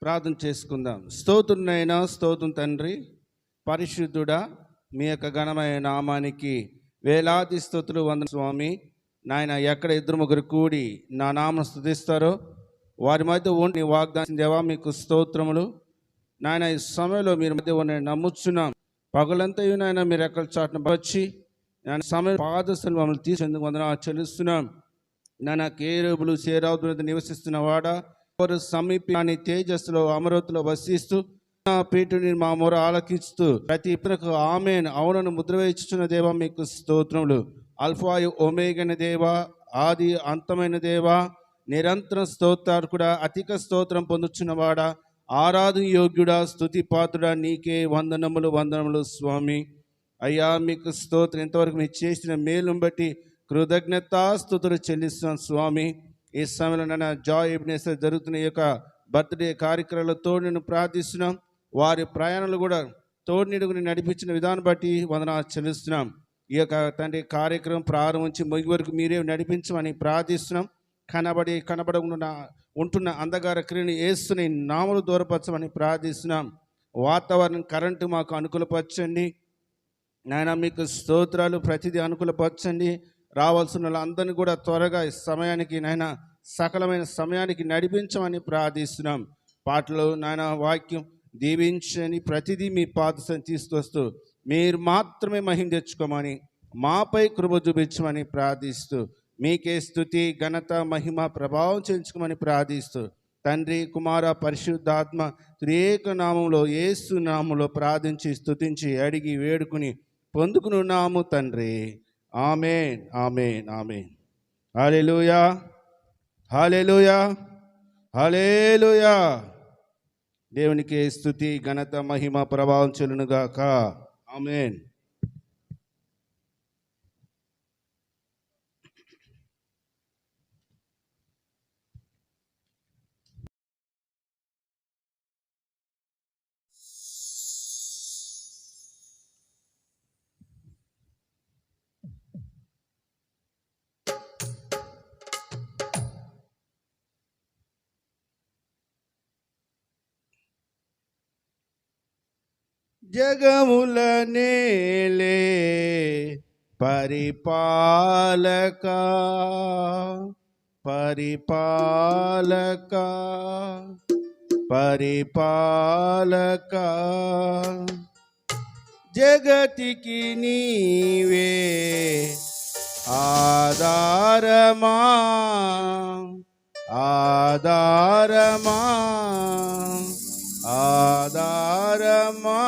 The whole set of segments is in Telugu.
ప్రార్థన చేసుకుందాం. స్తోత్రునైనా స్తోత్రం తండ్రి, పరిశుద్ధుడా, మీ యొక్క ఘనమైన నామానికి వేలాది స్తోత్రులు వందనాలు స్వామి. నాయన, ఎక్కడ ఇద్దరు ముగ్గురు కూడి నా నామం స్తుతిస్తారో వారి మధ్య ఉండి వాగ్దానం దేవా మీకు స్తోత్రములు. నాయన, ఈ సమయంలో మీరు మధ్య ఉన్న నమ్ముచున్నాం. పగలంతయు నాయన మీరు ఎక్కడ చాటున వచ్చి నేను సమయం పాదస్తులు మమ్మల్ని తీసేందుకు వందనాలు చెల్లిస్తున్నాం. నాయన, కేరుబులు సేరావుతున్న నివసిస్తున్న వాడా, వారు సమీపాన్ని తేజస్సులో అమరవతిలో వసిస్తూ పీఠుని మా మొర ఆలకిస్తూ ప్రతి ఇప్పులకు ఆమెన్ అవునను ముద్ర వేయించుచున్న దేవా మీకు స్తోత్రములు. అల్ఫాయు ఒమేగన దేవా, ఆది అంతమైన దేవా, నిరంతరం స్తోత్రార్కుడా, అధిక స్తోత్రం పొందుచున్నవాడా, ఆరాధన యోగ్యుడా, స్తుతి పాత్రుడా, నీకే వందనములు స్వామి. అయ్యా మీకు స్తోత్రం. ఇంతవరకు మీరు చేసిన మేలును బట్టి కృతజ్ఞతాస్తుతులు చెల్లిస్తున్నాం స్వామి. ఈ సమయంలో నన్ను జాయ్ ఎబినేసర్ జరుగుతున్న ఈ యొక్క బర్త్డే కార్యక్రమాల తోడుని ప్రార్థిస్తున్నాం. వారి ప్రయాణాలు కూడా తోడునిడుగుని నడిపించిన విధానం బట్టి వందనాలు చెల్లిస్తున్నాం. ఈ యొక్క తండ్రి కార్యక్రమం ప్రారంభించి ముగి వరకు మీరే నడిపించమని ప్రార్థిస్తున్నాం. కనబడకుండా ఉంటున్న అంధకార క్రియను యేసుని నామములు దూరపరచమని ప్రార్థిస్తున్నాం. వాతావరణం కరెంటు మాకు అనుకూలపరచండి నాయన, మీకు స్తోత్రాలు. ప్రతిదీ అనుకూలపరచండి. రావాల్సిన వాళ్ళందరినీ కూడా త్వరగా సమయానికి నాయన సకలమైన సమయానికి నడిపించమని ప్రార్థిస్తున్నాం. పాటలు నాయన వాక్యం దీవించని ప్రతిదీ మీ పాదం తీసుకొస్తూ మీరు మాత్రమే మహిమ తెచ్చుకోమని, మాపై కృప చూపించమని ప్రార్థిస్తూ మీకే స్తుతి ఘనత మహిమ ప్రభావం చెల్లించుకోమని ప్రార్థిస్తూ తండ్రి కుమార పరిశుద్ధాత్మ త్రియేక నామంలో యేసు నామంలో ప్రార్థించి స్తుతించి అడిగి వేడుకుని పొందుకున్నాము తండ్రి. ఆమేన్ ఆమేన్ ఆమేన్. హల్లెలూయా హల్లెలూయా హల్లెలూయా. దేవునికి స్తుతి ఘనత మహిమ ప్రభావం చెల్లునుగాక. ఆమేన్. జగముల నేలే పరిపాలక పరిపాలక పరిపాలక, జగతికి నీవే ఆధారమా ఆధారమా ఆధారమా.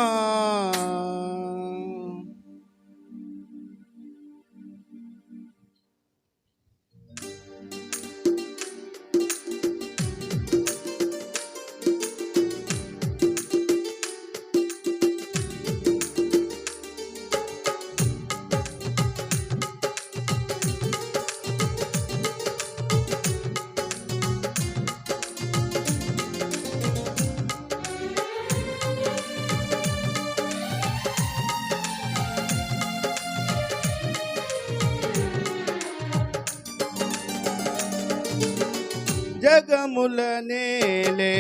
జగముల నేలే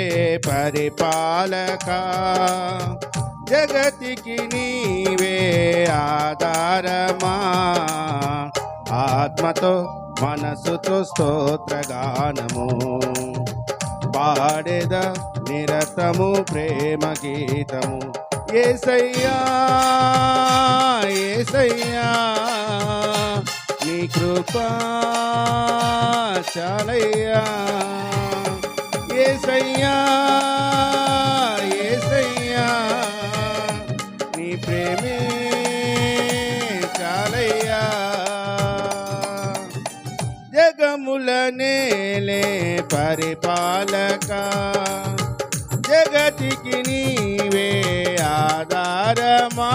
పరిపాలక, జగతికి నీవే ఆధారమా. ఆత్మతో మనసుతో స్తోత్రగానము పాడేద నిరతము ప్రేమ గీతము. యేసయ్యా యేసయ్యా నీ కృపా చాలయ్యా. యేసయ్యా యేసయ్యా నీ ప్రేమే చాలయ్యా. జగముల నేలే పరిపాలక, జగతికి నీవే ఆధారమా.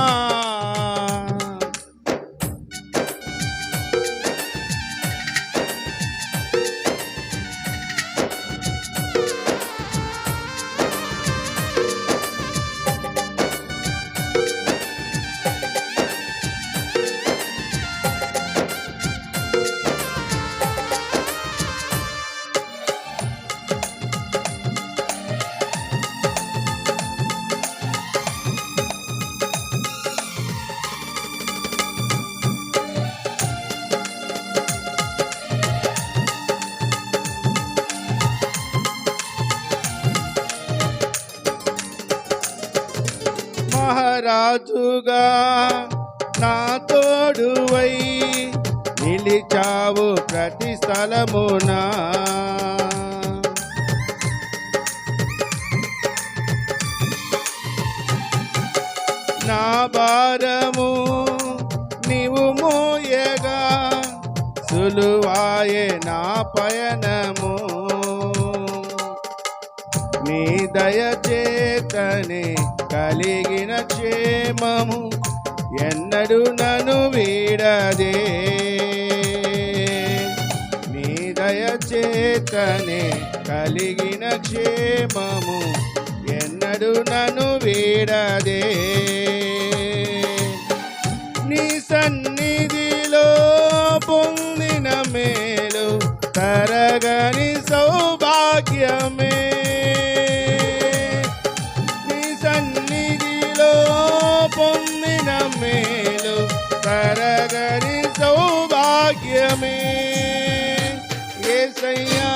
రాజుగా నా తోడువై నిలిచావు ప్రతి స్థలమునా. నా భారము నీవు మోయగా సులువాయే నా పయనము. నీ దయచేతనే కలిగిన క్షేమము ఎన్నడూ నన్ను వీడదే. నీ దయచేతనే కలిగిన క్షేమము ఎన్నడూ నన్ను వీడదే. నీ సన్నిధిలో పొందిన మేలు తరగని సౌభాగ్యమే. నీ సన్నిధిలో పొందిన మేలు తరగని సౌభాగ్యమే. యేసయ్యా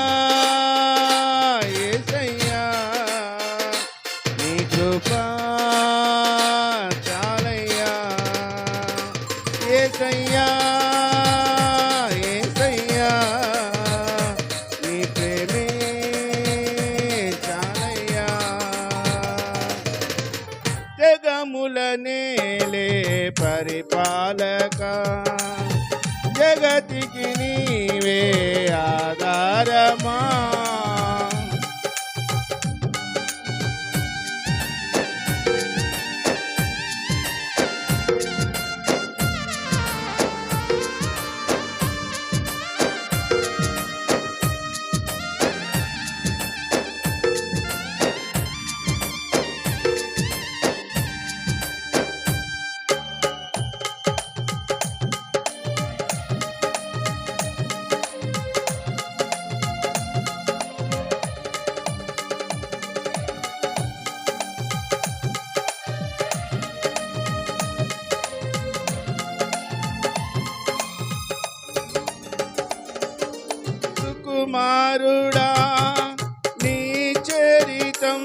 యేసయ్యా నీ కృపా చాలయ్యా. యేసయ్యా యేసయ్యా నీ ప్రేమే చాలయ్యా. జగముల నేలే పరిపాలక జగతికి నీవే ఆధారమా. కుమారుడా నీ చరితం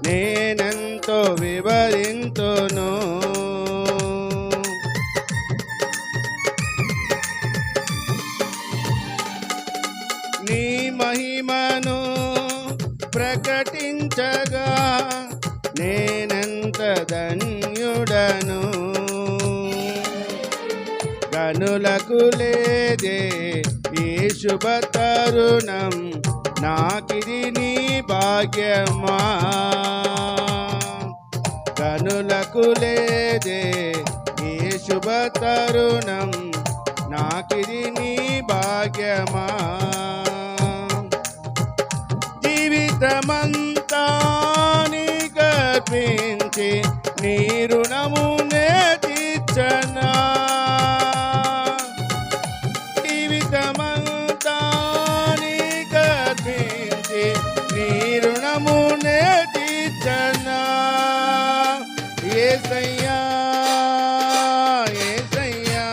నేనెంతో వివరింతును. నీ మహిమను ప్రకటించగా నేనెంత ధన్యుడను. కనులకు లేదే ఈ శుభ తరుణం నాకిది నీ భాగ్యమా. కనులకు లేదే ఈ శుభ తరుణం నాకిది నీ భాగ్యమా. జీవితమంతా నీ కర్పించి నీ రుణము నే తీర్చనా. జీవితమంతా నీ కర్పించి నీ రుణము నే తీర్చనా. యేసయ్యా యేసయ్యా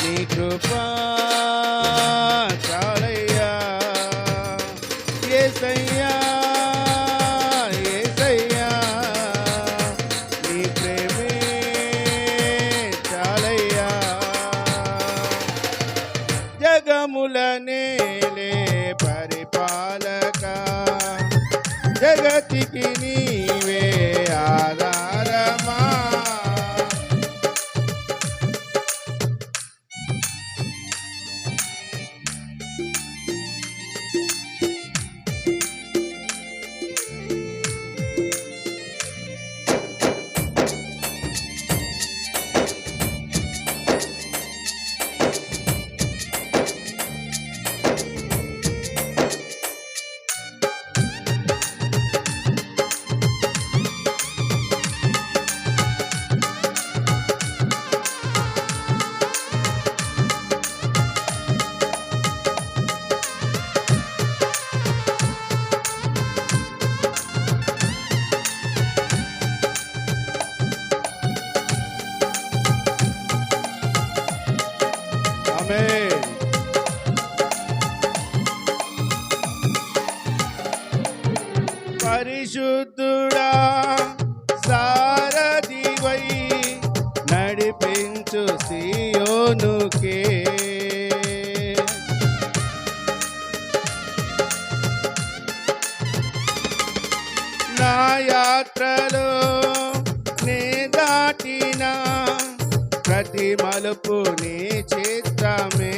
నీ కృపా చాలయ్యా. యేసయ్యా యేసయ్యా నీ ప్రేమే చాలయ్యా. జగముల నేలే పరిపాలక జగతికి నీవే ఆధారమా. ఆమేన్. పరిశుద్ధుడా సారథివై నడిపించు సీయోనుకే. నా యాత్రలో నే దాటిన ప్రతి మలుపు నీ చిత్తమే.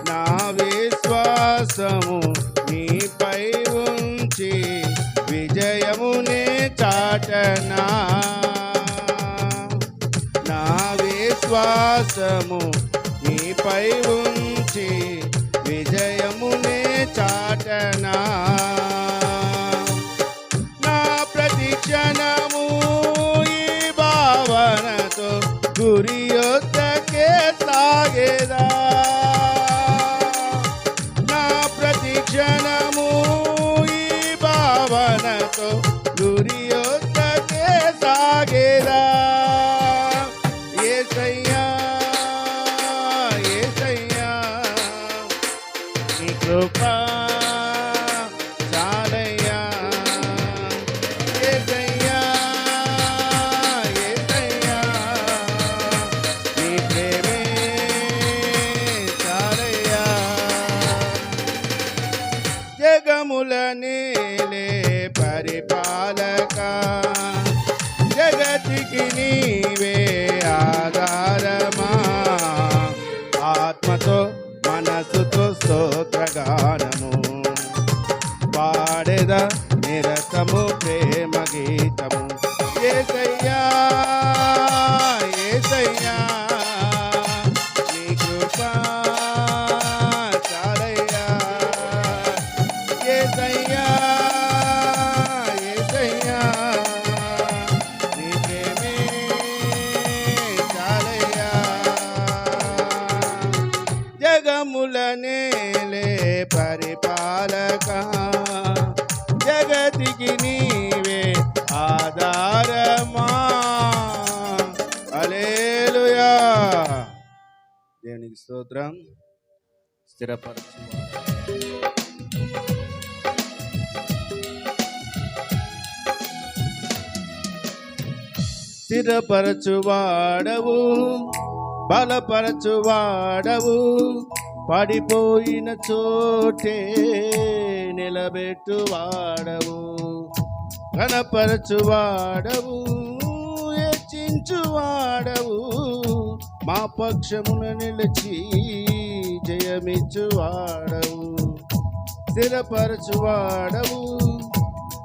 నా విశ్వాసము నీపై ఉంచి విజయమునే చాటనా. నా విశ్వాసము నీపై ఉంచి విజయమునే చాటనా. నా ప్రతి క్షణము ఈ భావనతో గురి యొద్దకే సాగేదా. నా ప్రతి క్షణము ఈ భావనతో గురి యొద్దకే సాగేదా. యేసయ్యా యేసయ్యా నీ కృపా చాలయ్యా. యేసయ్యా యేసయ్యా నీ ప్రేమే చాలయ్యా. జగముల నేలే పరిపాలక జగతికి నీవే ఆధారమా. ఆత్మతో మనసుతో స్తోత్రగానము పాడెద నిరతము ప్రేమ గీతము. యేసయ్యా యేసయ్యా నీ కృపా చాలయ్యా. యేసయ్యా యేసయ్యా నీ ప్రేమే చాలయ్యా. జగముల నేలే పరిపాలక జగతికి నీవే ఆధారమా. హల్లెలూయా. దేవునికి స్తోత్రం. స్థిరపరచు స్థిరపరచువాడవు బలపరచువాడవు పడిపోయిన చోటే నిలబెట్టువాడవు. ఘనపరచువాడవు హెచ్చించువాడవు మా పక్షమున నిలిచి జయమిచ్చువాడవు. స్థిరపరచువాడవు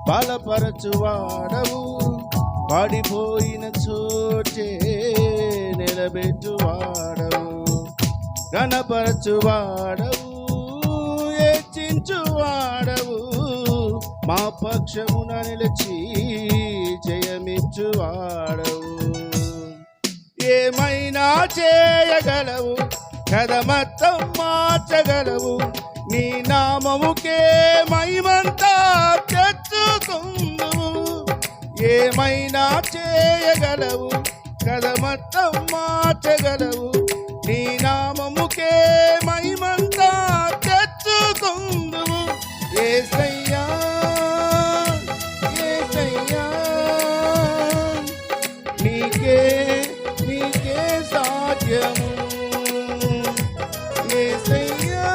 బలపరచువాడవు పడిపోయిన చోటే నిలబెట్టువాడవు. ఘనపరచువాడవు హెచ్చించువాడవు మా పక్షమున నిలిచి జయమిచ్చువాడవు. ఏమైనా చేయగలవు కదమత్తం మార్చగలవు. నీ నామముకే మహిమంతా తెచ్చుకుందువు. ఏమైనా చేయగలవు కదమత్తం మార్చగలవు. నీ నామముకే మహిమంతా తెచ్చుకుందువు. యేసయ్యా యేసయ్యా నీకే నీకే సాధ్యము. యేసయ్యా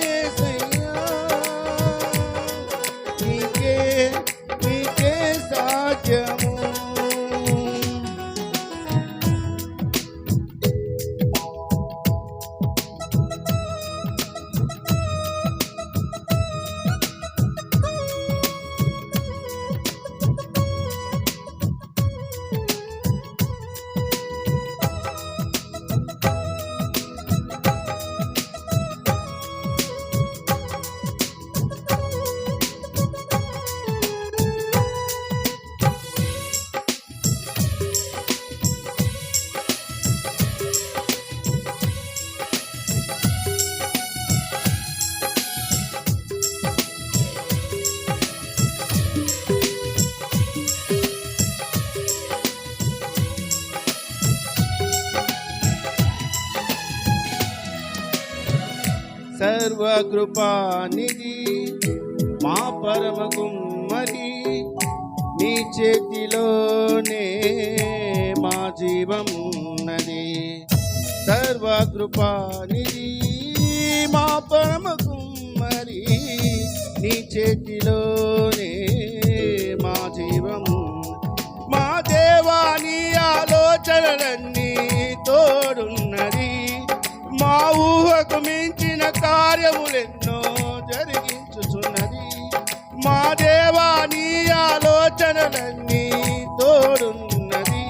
యేసయ్యా నీకే నీకే సాధ్యము. సర్వకృపానిధి మా పరమ కుమ్మరి నీ చేతిలోనే మా జీవమున్నది. సర్వకృపానిధి మా పరమ కుమ్మరి, నీ చేతిలోనే మా జీవము. మా దేవాని ఆలోచనలన్నీ తోడున్నది. మా ఊహకు మించిన కార్యములెన్నో జరిగించుచున్నది. మా దేవాని ఆలోచనలన్నీ తోడున్నది.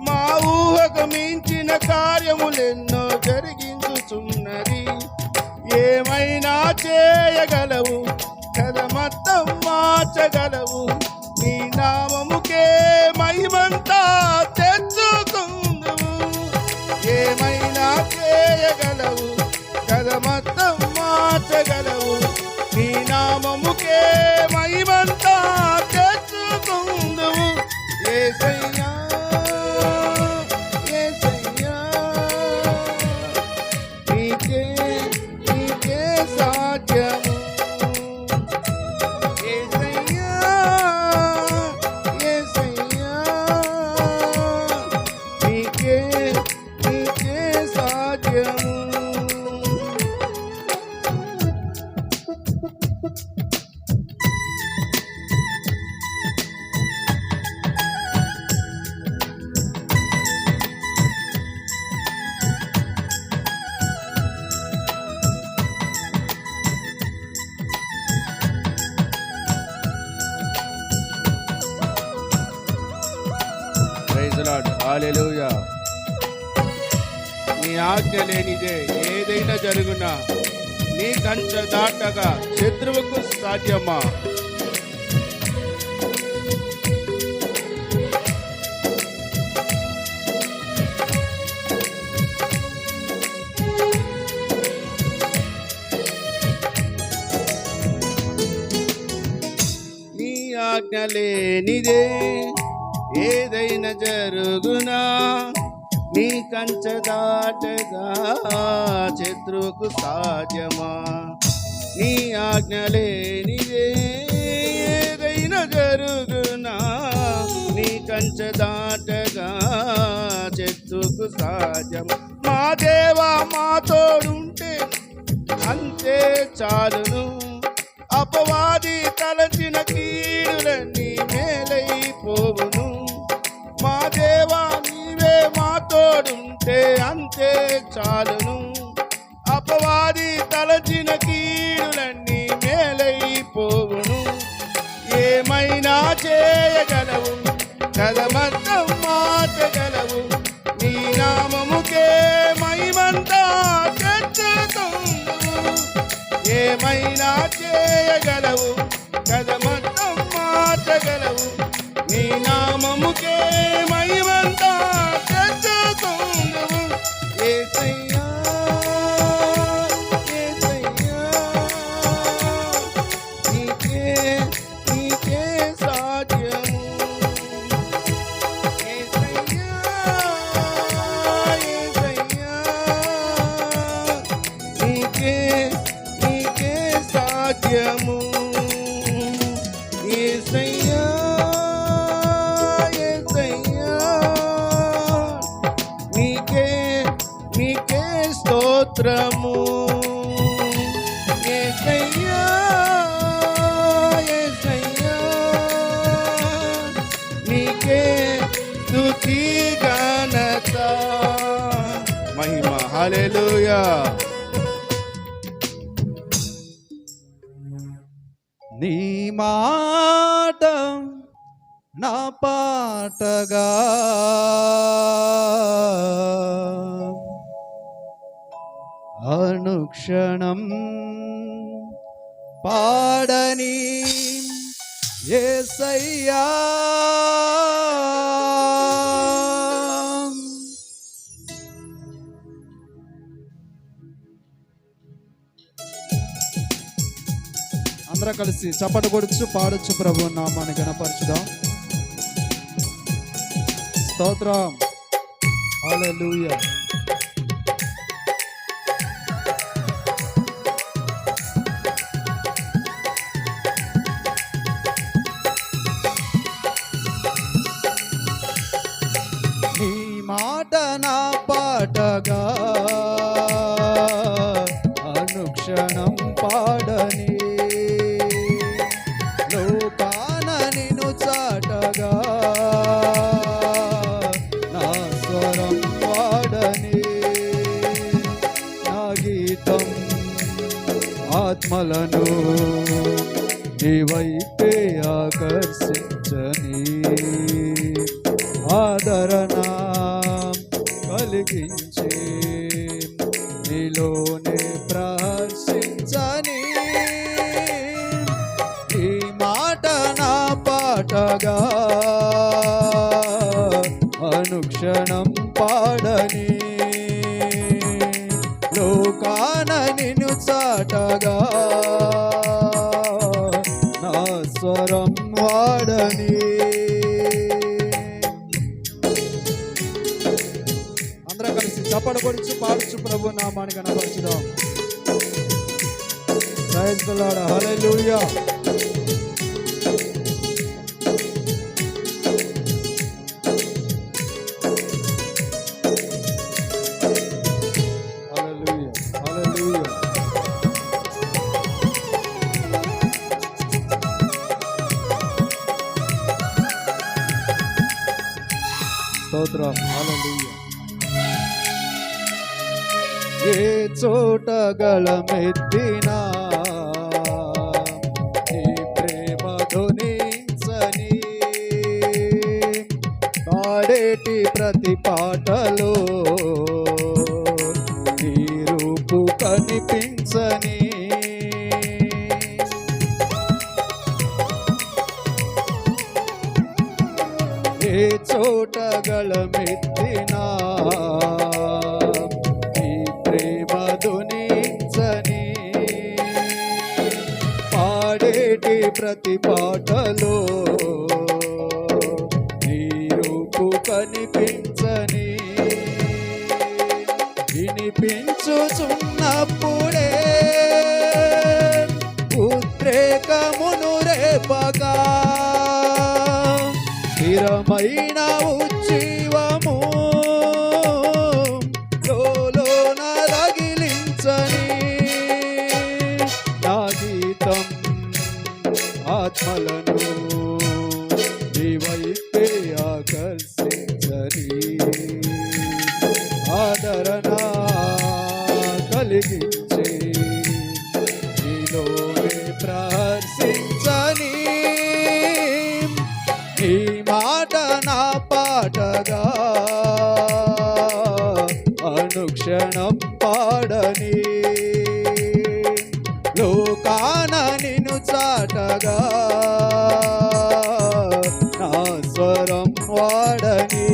మా ఊహకు మించిన కార్యములెన్నో జరిగించుచున్నది. ఏమైనా చేయగలవు, కథమొత్తం మార్చగలవు. నీ నామముకే మహిమంతా తెచ్చుకుందువు. ఏమైనా చేయగలవు, కథమొత్తం మార్చగలవు. నీ నామముకే మహిమంతా తెచ్చుకుందువు. యేసయ్యా యేసయ్యా, నీకే నీకే సాధ్యము. యేసయ్యా యేసయ్యా, నీకే నీకే సాధ్యము. ప్రైజ్ ది లార్డ్, హల్లెలూయా. నీ ఆజ్ఞ లేనిదే ఏదైనా జరుగునా, నీ కంచె దాటగా శత్రువుకు సాధ్యమా? నీ ఆజ్ఞ లేనిదే ఏదైనా జరుగునా, నీ కంచె దాటగా శత్రువుకు సాధ్యమా? నీ ఆజ్ఞ లేనిదే ఏదైనా జరుగునా, నీ కంచె దాటగా శత్రువుకు సాధ్యమా? మా దేవా మా తోడుంటే అంతే చాలును. అపవాది తలచిన కీడులన్నీ మేలైపోవును. మా దేవా నీవే మా తోడుంటే అంతే చాలును. అపవాది తలచిన కీడులన్నీ మేలైపోవును. ఏమైనా చేయగలవు, కథమొత్తం మార్చగలవు. నీ నామముకే మహిమంతా తెచ్చుకుందువు. ఏమైనా చేయగలవు, కథమొత్తం మార్చగలవు. నీ నామముకే మహిమంతా తెచ్చుకుందువు. యేసయ్యా యేసయ్యా, నీకే నీకే సాధ్యము. యేసయ్యా యేసయ్యా, నీకే నీకే సాధ్యము. యేసయ్యా యేసయ్యా, నీకే నీకే స్తోత్రము. యేసయ్యా యేసయ్యా, నీకే స్తుతి ఘనత మహిమ. హల్లెలూయా. నీ మాట నా పాటగా అనుక్షణం పాడని యేసయ్యా. అందరూ కలిసి చప్పట కొడుచు పాడొచ్చు, ప్రభు నామాన్ని గణపరచుదాం. స్తోత్రం, హల్లెలూయా. నీ వైపే ఆకర్షించని ఆదరణ కలిగించి నీలోనే ప్రహర్షించని ఈ మాట నా పాటగా అనుక్షణం పాడని లోకాన నిన్ను చాటగా నా స్వరం వాడని. అందరం కలిసి చప్పట్లు కొడుచు పాడుచు ప్రభు నామాన్ని కనపరచుదాం. ప్రైజ్ ది లార్డ్, హల్లెలూయా. స్తోత్రం, హల్లెలూయా. ఏ చోట గళమెత్తినా నీ ప్రేమ ధ్వనించని పాడేటి ప్రతి పాటలో నీ రూపు కనిపించని ఏ చోట గళమెత్తినా నీ ప్రేమ ధ్వనించని పాడేటి ప్రతి పాటలో నీ రూపు కనిపించని వినిపించుచున్నప్పుడే ఉద్రేకమును రేపగా స్థిరమైన ఉజ్జీవము లోన రగిలించని నా గీతం ఆత్మలను నీ వైపే ఆకర్షించని ఆదరణ కలిగించి నీలోనే ప్రహర్షించని ఈ మాట నా పాటగా అనుక్షణం పాడని లోకాన నిన్ను చాటగా నా స్వరం వాడని.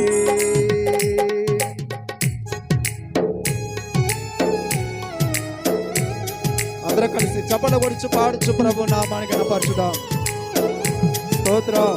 అందరూ కలిసి చప్పట్లు కొడుచు పాడుచు ప్రభు నామాన్ని కనపరచుదాం. స్తోత్రం.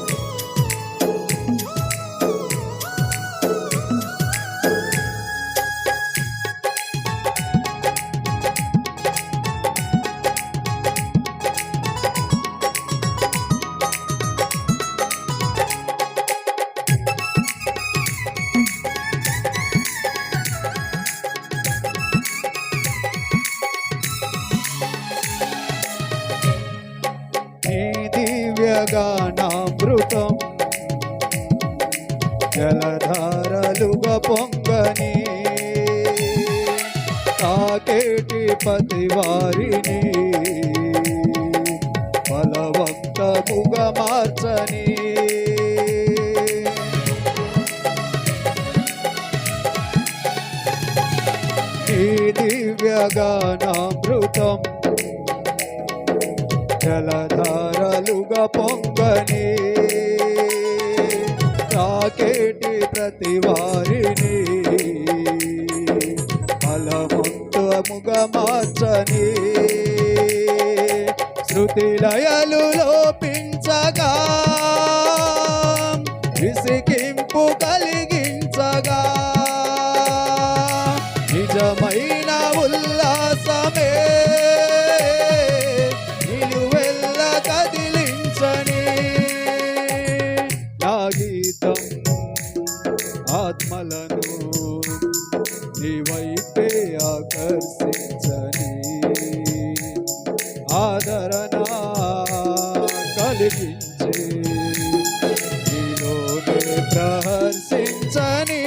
గానామృతం జలధారలుగా పొంగని తాకేటి పతి వారిని బలవంతముగా మార్చని ఈ దివ్యగానామృతం జలధారలుగా పొంగని తాకేటి ప్రతి వారిని బలవంతముగా మార్చని శృతి లయలు లోపించగా విసిగింపు కలిగించగా నిజమైన ఉల్లాసమే నిలువెల్ల కదిలించని నా గీతం ఆత్మలను నీ వైపే ఆకర్షించని ఆదరణ కలిగించే నీలోనే ప్రహర్షించని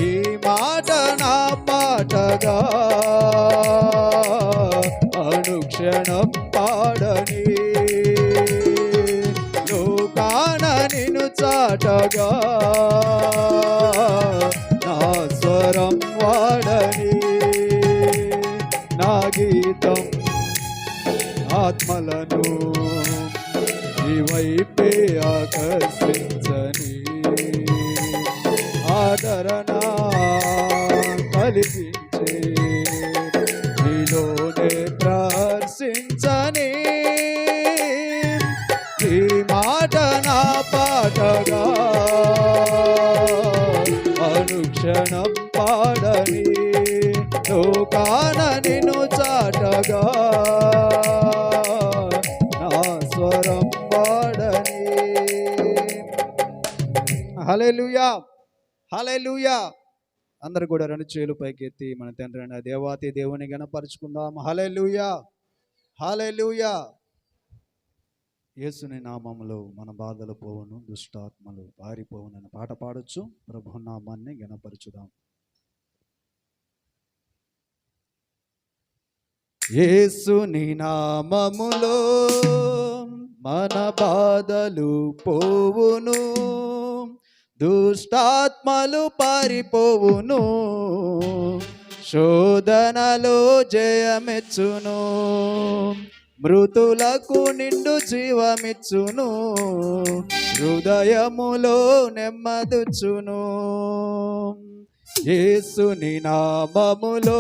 ఈ మాట నా పాటగా అనుక్షణం వాడని లోకాన నిన్ను చాటగా నా స్వరం వాడని నా గీతం ఆత్మలను ఈ వైపే ఆకర్షించని ఆదరణ కలిగించే నీలోనే ప్రదర్శించని ఈ మాట నా పాటగా అనుక్షణం పాడని లోకాన నిన్ను చాటగా నా స్వరం వాడని. హల్లెలూయా హల్లెలూయా. అందరు కూడా రెండు చేతులు పైకెత్తి మన తండ్రి అయిన దేవాతి దేవుని గణపరుచుకుందాం. హల్లెలూయా హల్లెలూయా. యేసుని నామములో మన బాధలు పోవును, దుష్టాత్మలు పారిపోవును అని పాట పాడొచ్చు. ప్రభు నామాన్ని గణపరచుదాం. యేసుని నామములో మన బాధలు పోవును, దుష్టాత్మలు పారిపోవును, శోధనలో జయమెచ్చును, మృతులకు నిండు జీవమిచ్చును, హృదయములో నెమ్మదుచ్చును. యేసుని నామములో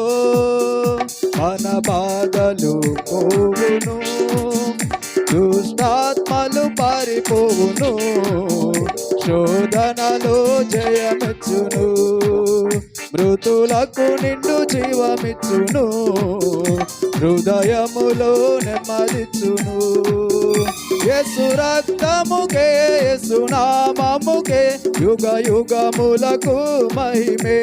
మన బాధలు పోవును, దుష్టాత్మలు పారిపోవును, శోధనలో జయమిచ్చును, మృతులకు నిండు జీవమిచ్చును, హృదయములో నెమ్మదిచ్చును. యేసు రక్తముకే యేసు నామముకే యుగ యుగములకు మహిమే,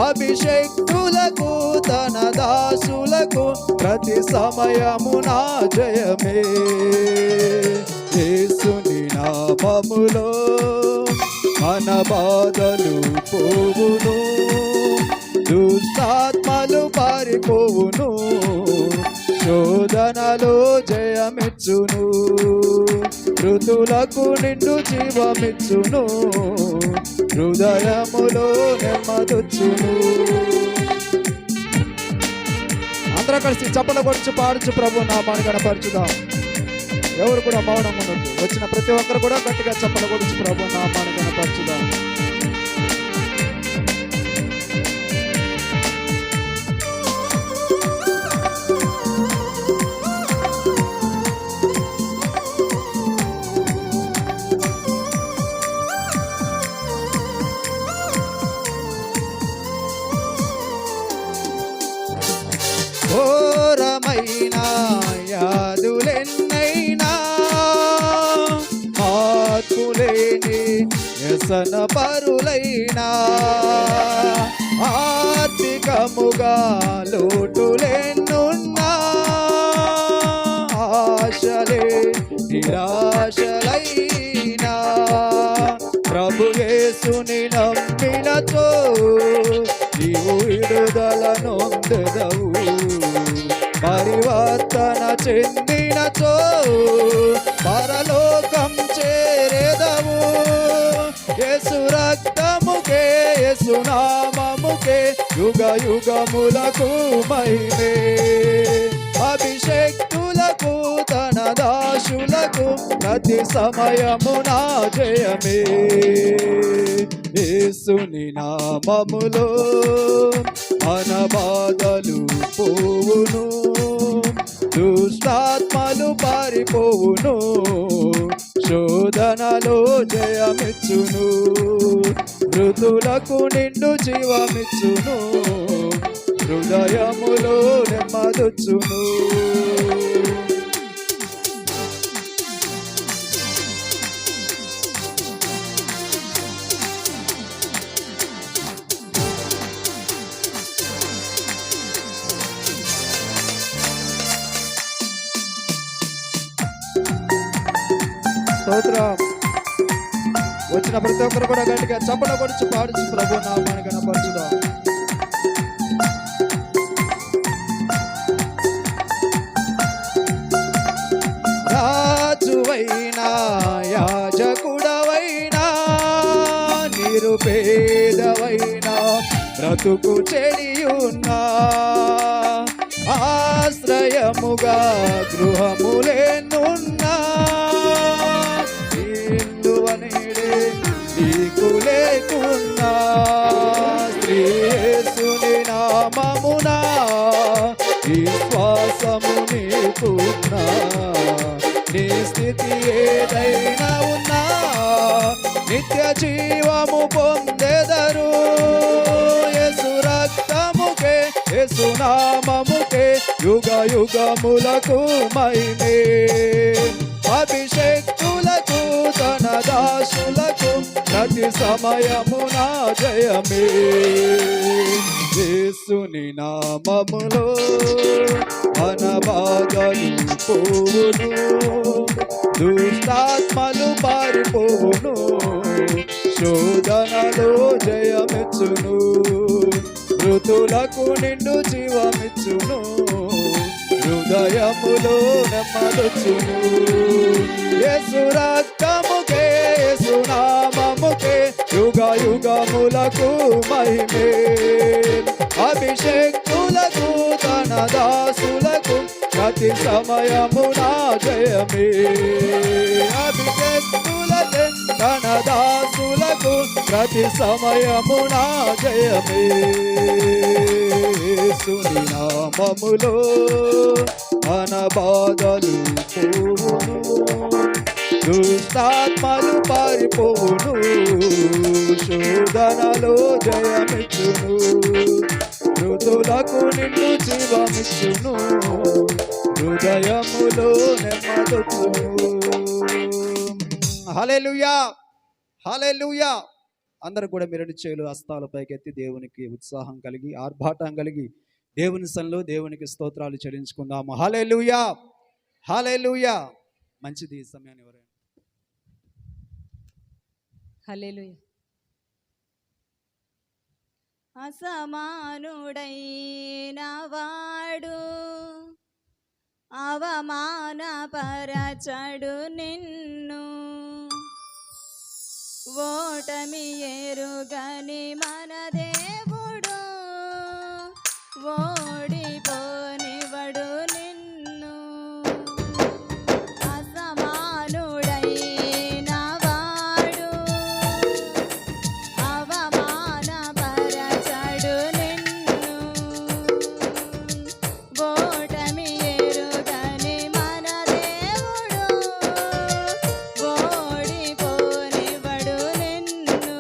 అభిషేక్తులకు తన దాసులకు ప్రతి సమయమున జయమే. యేసుని నామములో మన బాధలు పోవును, దుష్టాత్మలు పారిపోవును, శోధనలో జయమిచ్చును, మృతులకు నిండు జీవమిచ్చును, హృదయములో నెమ్మదొచ్చును. అందరూ కలిసి చప్పల కొడుచు పాడుచు ప్రభు నామాన్ని గణపరచుదాం. ఎవరు కూడా మౌనం ఉండదు. వచ్చిన ప్రతి ఒక్కరు కూడా గట్టిగా చప్పల కొడుచు ప్రభు నామాన్ని గణపరచుదాం. ఘోరమైన యాదులెన్నైనా ఆత్ములేని వ్యసన పరులైనా, ఆర్థికముగా లోటులెన్నున్నా, ఆశలే నిరాశలైనా, ప్రభు యేసుని నమ్మినచో నీవు విడుదల నొందెదవు, పరివర్తన చెందినచో పరలోకం చేరెదవు. యేసు రక్తముకే యేసు నామముకే యుగ యుగములకు మహిమే, అభిషేక్తులకు తన దాసులకు ప్రతి సమయమున జయమే. యేసుని నామములో మన బాధలు పోవును, దుష్టాత్మలు పారిపోవును, శోధనలో జయమిచ్చును, మృతులకు నిండు జీవమిచ్చును, హృదయములో నెమ్మదొచ్చును. స్తోత్రం. వచ్చిన ప్రతి ఒక్కరు కూడా గట్టిగా చప్పల కొడుచు పాడుచు ప్రభు నామాన్ని గణపరచుదాం. బ్రతుకు చెడియున్నా ఆశ్రయముగా గృహములేనున్నా ఇందువనేడే నీకు లేకున్నా యేసుని నామమునా విశ్వాసము నీకున్నా నీ స్థితి ఏదైనా ఉన్నా నిత్య జీవము పొందెదరు యేసు రక్తముకే యేసు నామముకే యుగ యుగములకు మహిమే అభిషేక్తులకు తన దాసులకు ప్రతి సమయమున జయమే యేసుని నామములో అనబాధలు పోవును దుష్టాత్మలు పారిపోవును శోధనలో జయమిచ్చును మృతులకు నిండు జీవమిచ్చును హృదయములో నెమ్మదొచ్చును యేసు రక్తముకే యేసు నామముకే యుగ యుగములకు మహిమే అభిషేక్తులకు తన దాసులకు ప్రతి సమయమున జయమే అభిషేక్తులకే తన దాసులకు ప్రతి సమయమున జయమే యేసుని నామములో అనబాధలు పోవును దుష్టాత్మలు పారిపోవును శోధనలో జయమిచ్చును మృతులకు నిన్ను జీవమిచ్చును హృదయములో నెమ్మదొచ్చును హల్లెలూయా హల్లెలూయా అందరూ కూడా మీరు చేతులు హస్తాల పైకెత్తి దేవునికి ఉత్సాహం కలిగి ఆర్భాటం కలిగి దేవుని సన్నిధిలో దేవునికి స్తోత్రాలు చెల్లించుకుందాము హల్లెలూయా హల్లెలూయా మంచిది ఈ సమయాన్ని ఎవరైనా హల్లెలూయా అసమానుడైన వాడు అవమానపరచడు నిన్ను ఓటమి ఎరుగని మన దేవుడు ఓడిపోనివడు నిన్ను అసమానుడైన వాడు అవమానపరచడు నిన్ను ఓటమి ఎరుగని మన దేవుడు ఓడిపోనివడు నిన్ను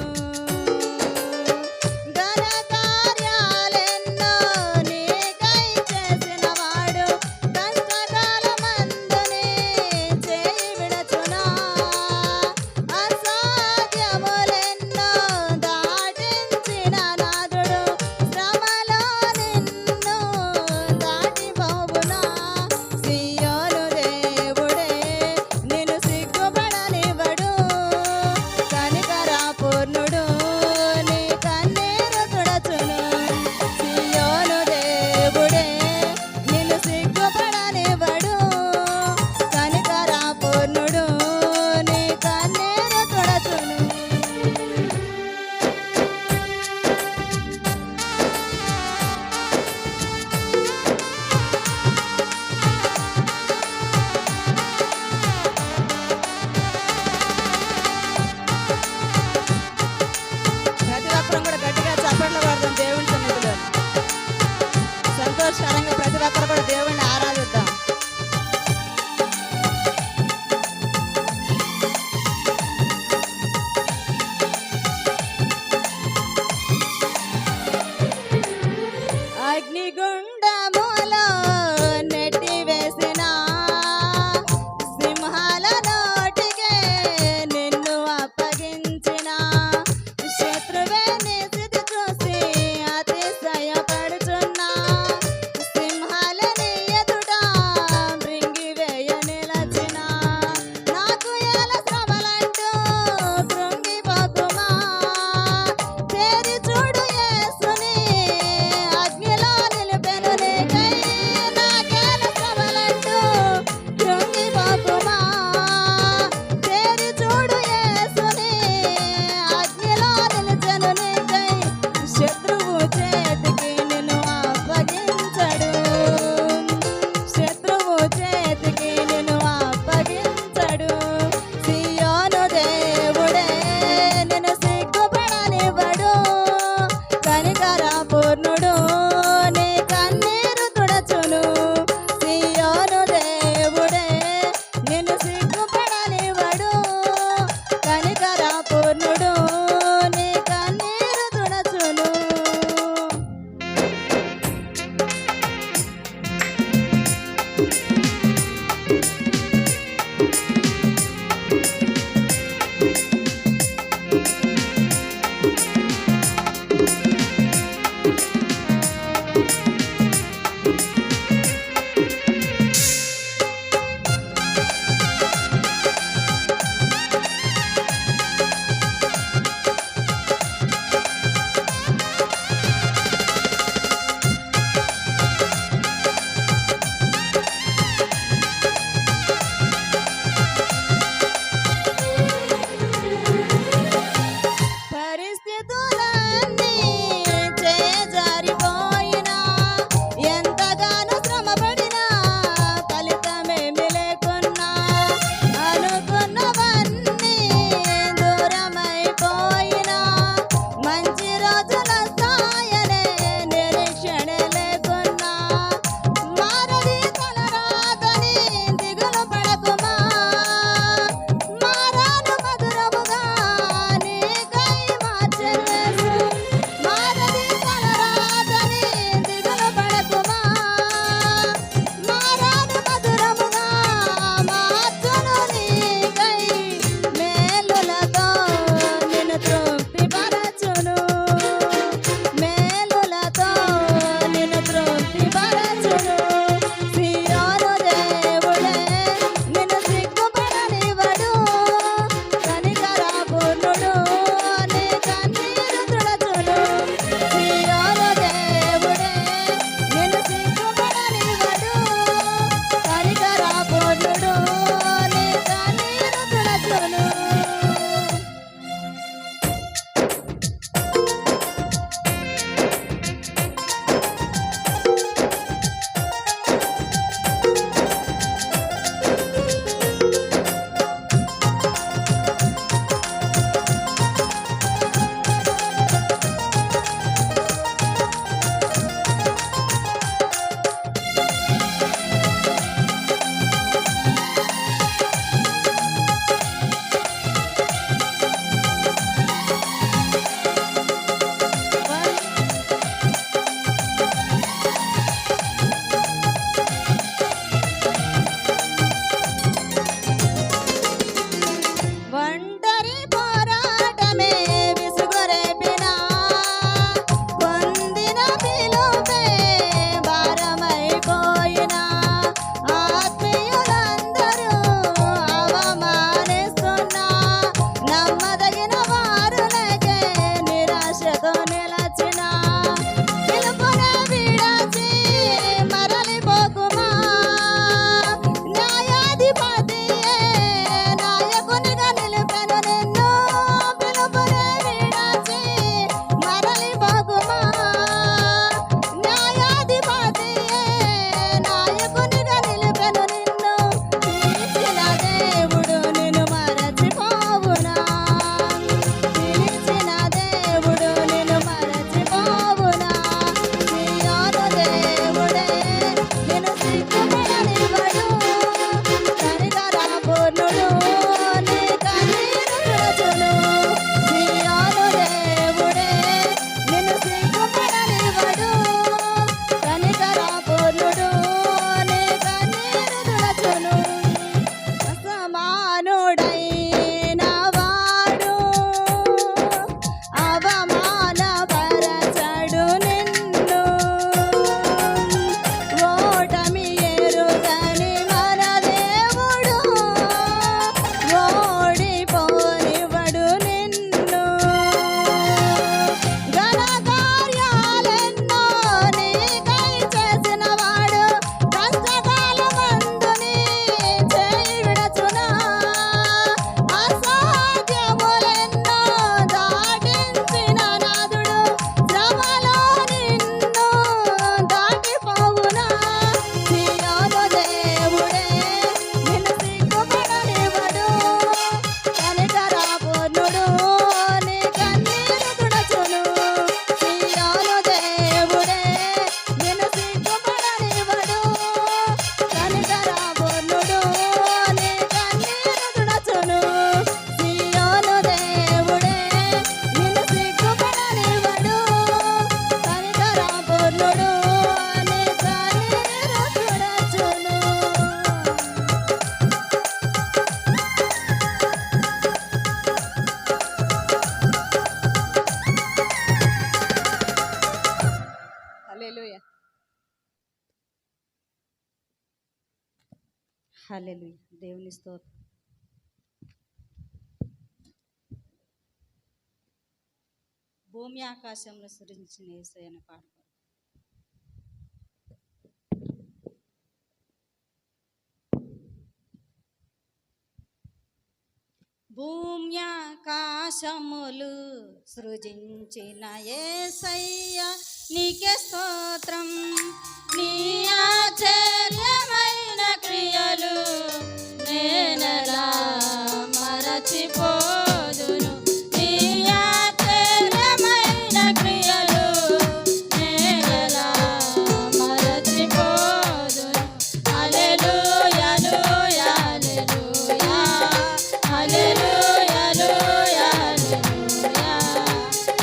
తుడచును అసమానుడైన వాడు అవమానపరచడు నిన్ను ఓటమి ఎరుగని మన దేవుడు ఓడిపోనివ్వడు నిన్ను ఘనకార్యాలెన్నో నీకై చేసిన వాడు కష్టకాలమందు నీ చేయి విడచునా అసాధ్యములెన్నో దాటించిన నాథుడు శ్రమలో నిన్ను దాటిపోవునా సియోను దేవుడే నిన్ను సిగ్గుపడనివ్వడు కనికరపూర్ణుడు నీ కన్నీరు తుడచును సియోను దేవుడే నిన్ను సిగ్గుపడనివ్వడు కనికరపూర్ణుడు నీ కన్నీరు తుడచును సియోను దేవుడే నిన్ను సిగ్గుపడనివ్వడు కనికరపూర్ణుడు నీ కన్నీరు తుడచును. హల్లెలూయా హల్లెలూయా దేవుని స్తోత్రం. భూమి ఆకాశంలో సృజించిన యేసయ్యను పాడుకో. భూమ్యాకాశములు సృజించిన యేసయ్య నీకే స్తోత్రం నీ ఆశ్చర్యమైన క్రియలు నేనెలా మరచిపోదును నీ ఆశ్చర్యమైన క్రియలు నేనెలా మరచిపోదును హల్లెలూయా హల్లెలూయా హల్లెలూయా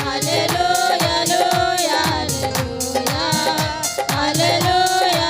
హల్లెలూయా హల్లెలూయా హల్లెలూయా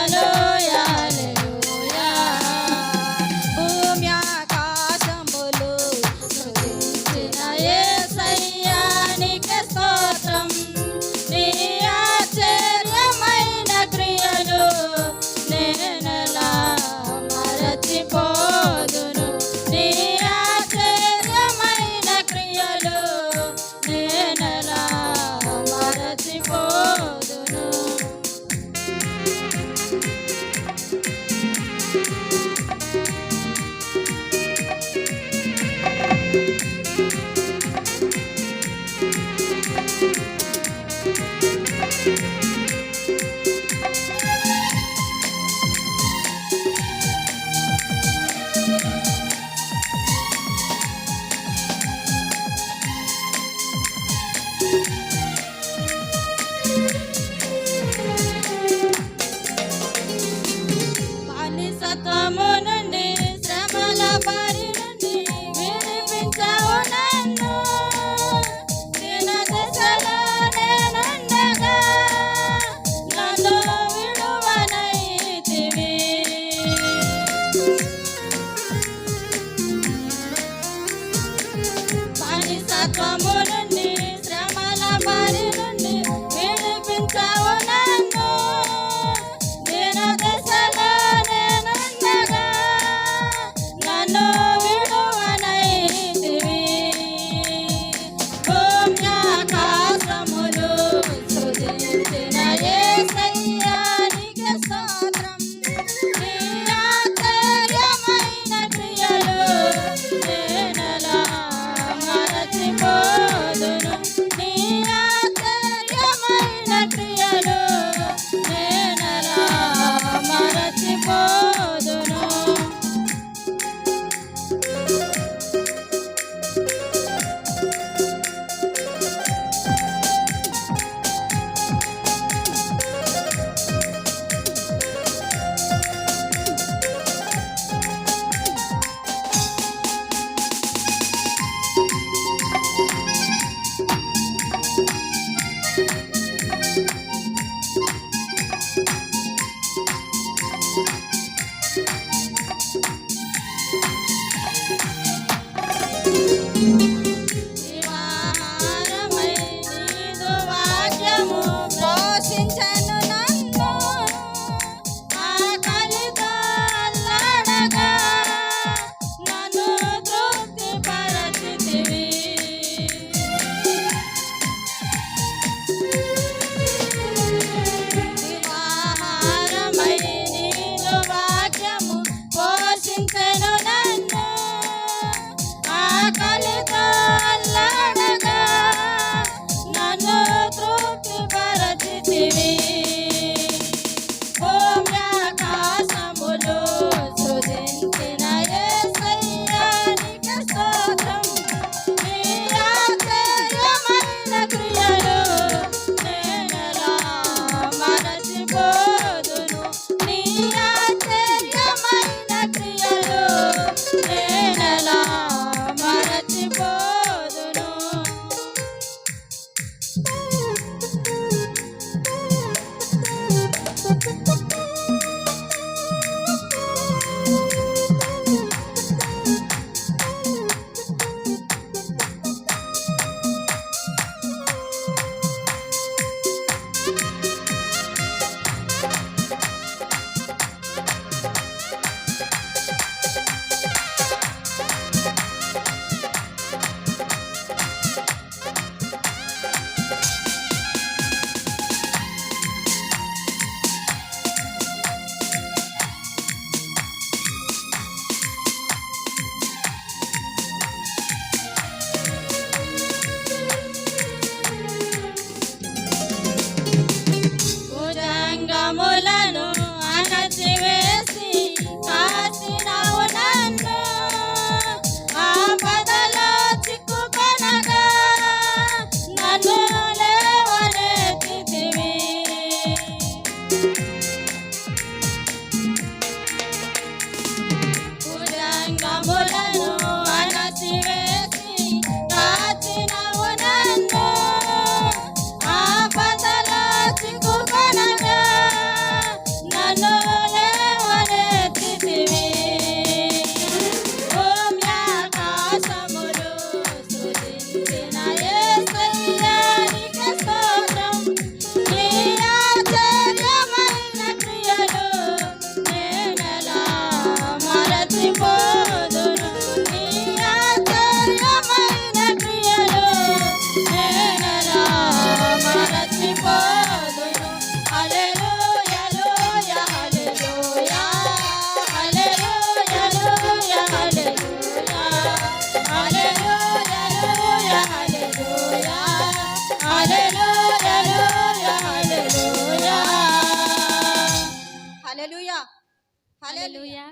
హల్లెలూయా.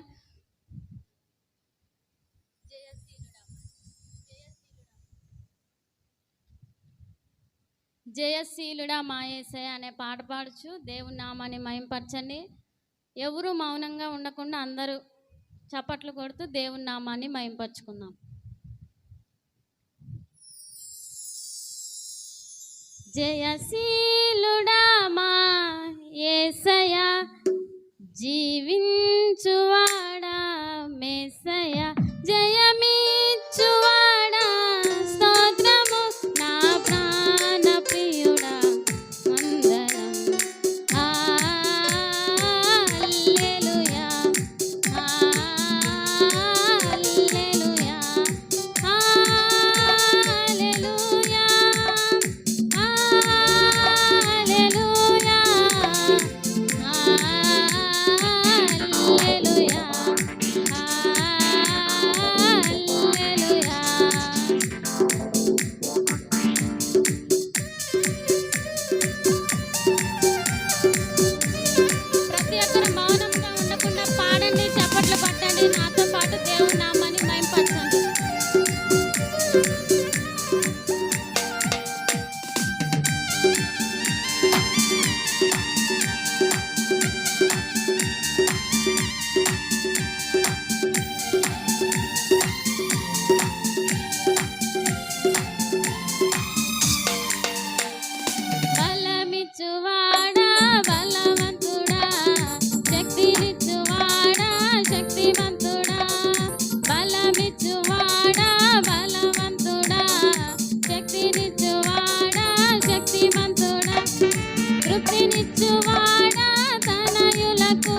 జయశీలుడా మా యేసయ్య అనే పాట పాడుచు దేవుని నామాన్ని మహింపరచండి. ఎవరు మౌనంగా ఉండకుండా అందరూ చప్పట్లు కొడుతూ దేవుని నామాన్ని మహింపరచుకుందాం. జయశీలుడా మా యేసయ్య, జీవించువాడా మెస్సయ్య, జయమిచ్చువాడా స్తోత్రము నా ప్రాణ ప్రియుడా వందనం. హల్లెలూయా హల్లెలూయా హల్లెలూయా హల్లెలూయా హల్లెలూయా హల్లెలూయా. ప్రతి ఒక్కరు మౌనంగా ఉండకుండా పాడండి, చప్పట్లు పట్టండి, నాతో పాటు దేవుని నామాన్ని మహింపరచండి. బలమిచ్చువాడా బలవంతుడా, శక్తినిచ్చువాడా శక్తివంతుడా, బలమిచ్చువాడా బలవంతుడా, శక్తినిచ్చువాడా శక్తివంతుడా, తృప్తినిచ్చువాడా తనయులకు,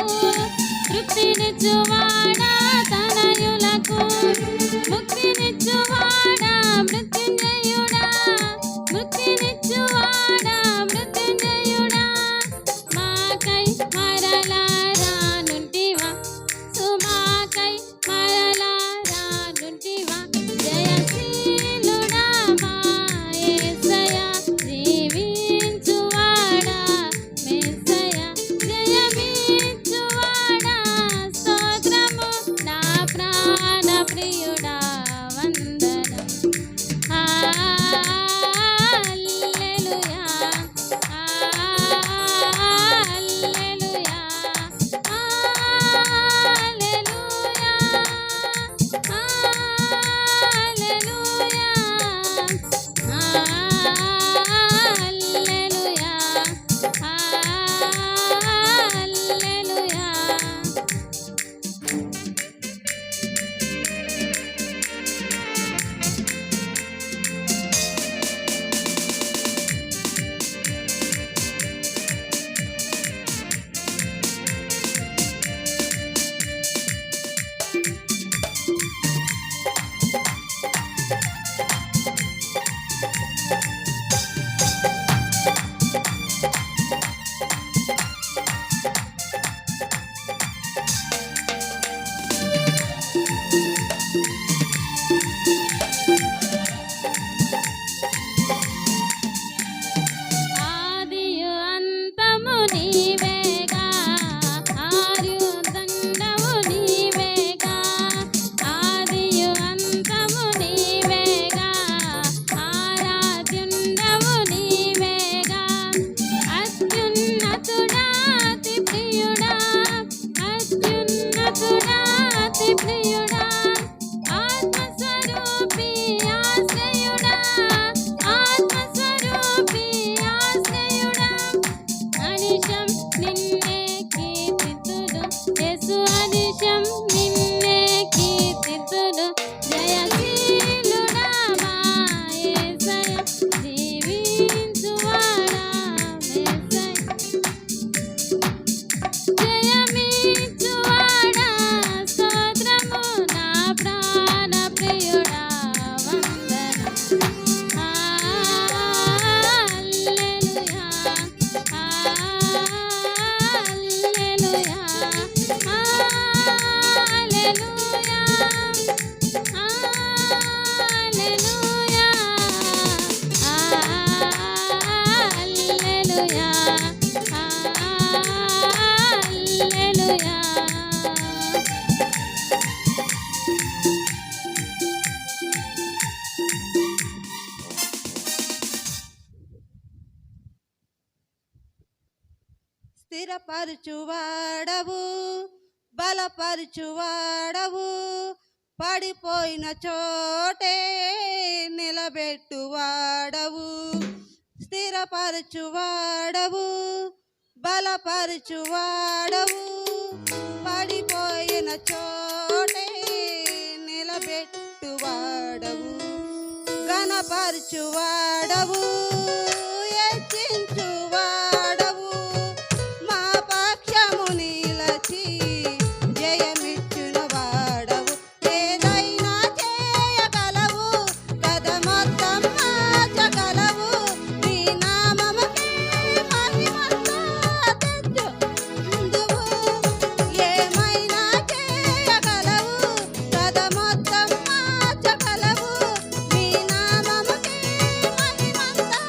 తృప్తినిచ్చువాడా తనయులకు, ముక్తినిచ్చువాడా మృత్యుంజయుడా, మృత్యునిచ్చువాడా మృత్యుంజయుడా, మాకై మరలా రానుంటివా, సుమాకై మరలా రానుంటివా, జయశీలుడా మా యేసయ్య, జీవించువాడా మెస్సయ్య, జయమిచ్చువాడా స్తోత్రము స్థిరపరచువాడవు బలపరచువాడవు పడిపోయిన చోటే నిలబెట్టువాడవు స్థిరపరచువాడవు బలపరచువాడవు పడిపోయిన చోటే నిలబెట్టువాడవు ఘనపరచువాడవు హెచ్చించువాడవు మా పక్షము నిలచి జయమిచ్చున వాడవు ఏదైనా చేయగలవు కథ మొత్తం మార్చగలవు నీ నామముకే మహిమంతా తెచ్చుందువు ఏమైనా చేయగలవు కథ మొత్తం మార్చగలవు నీ నామముకే మహిమంతా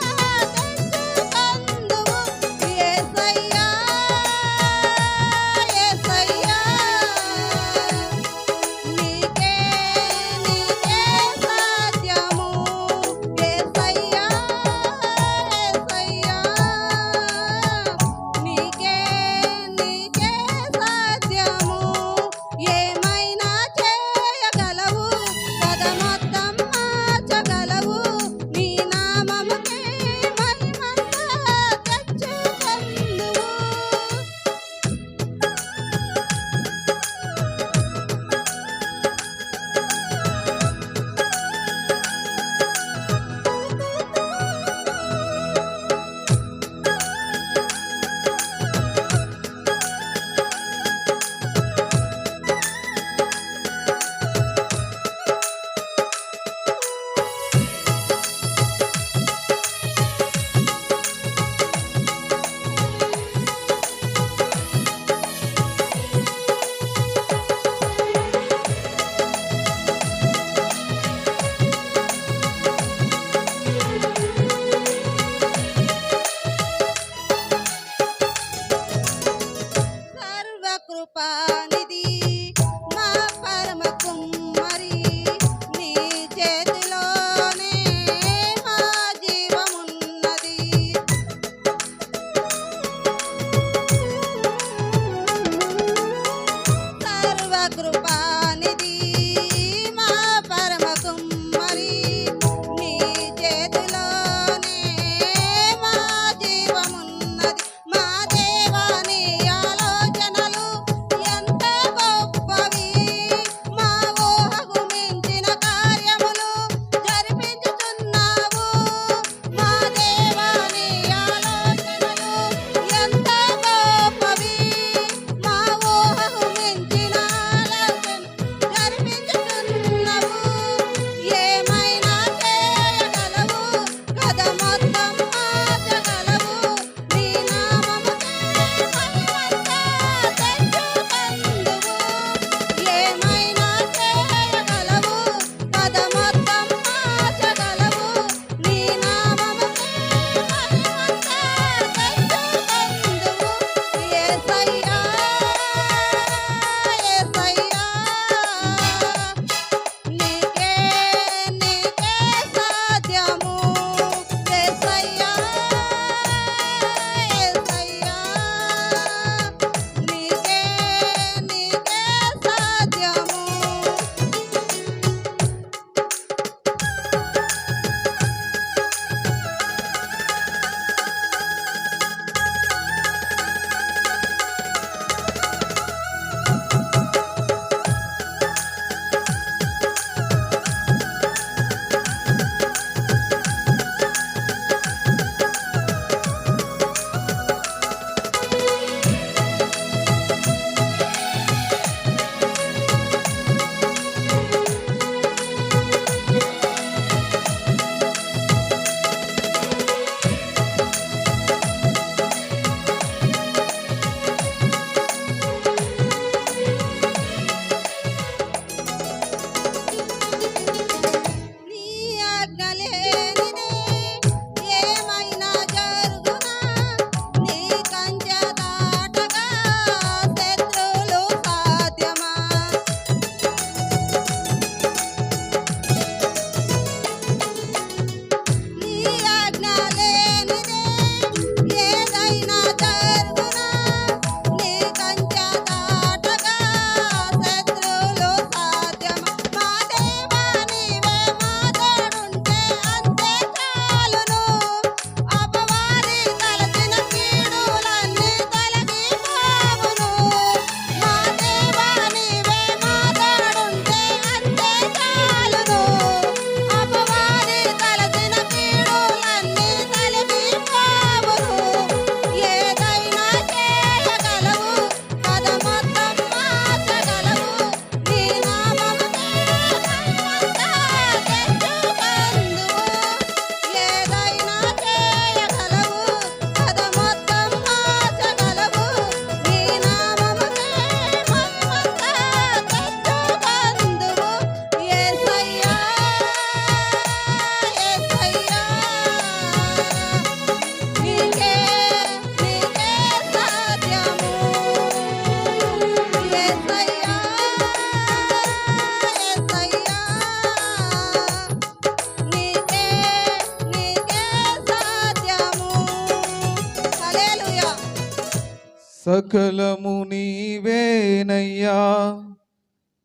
సకలము నీవేనయ్యా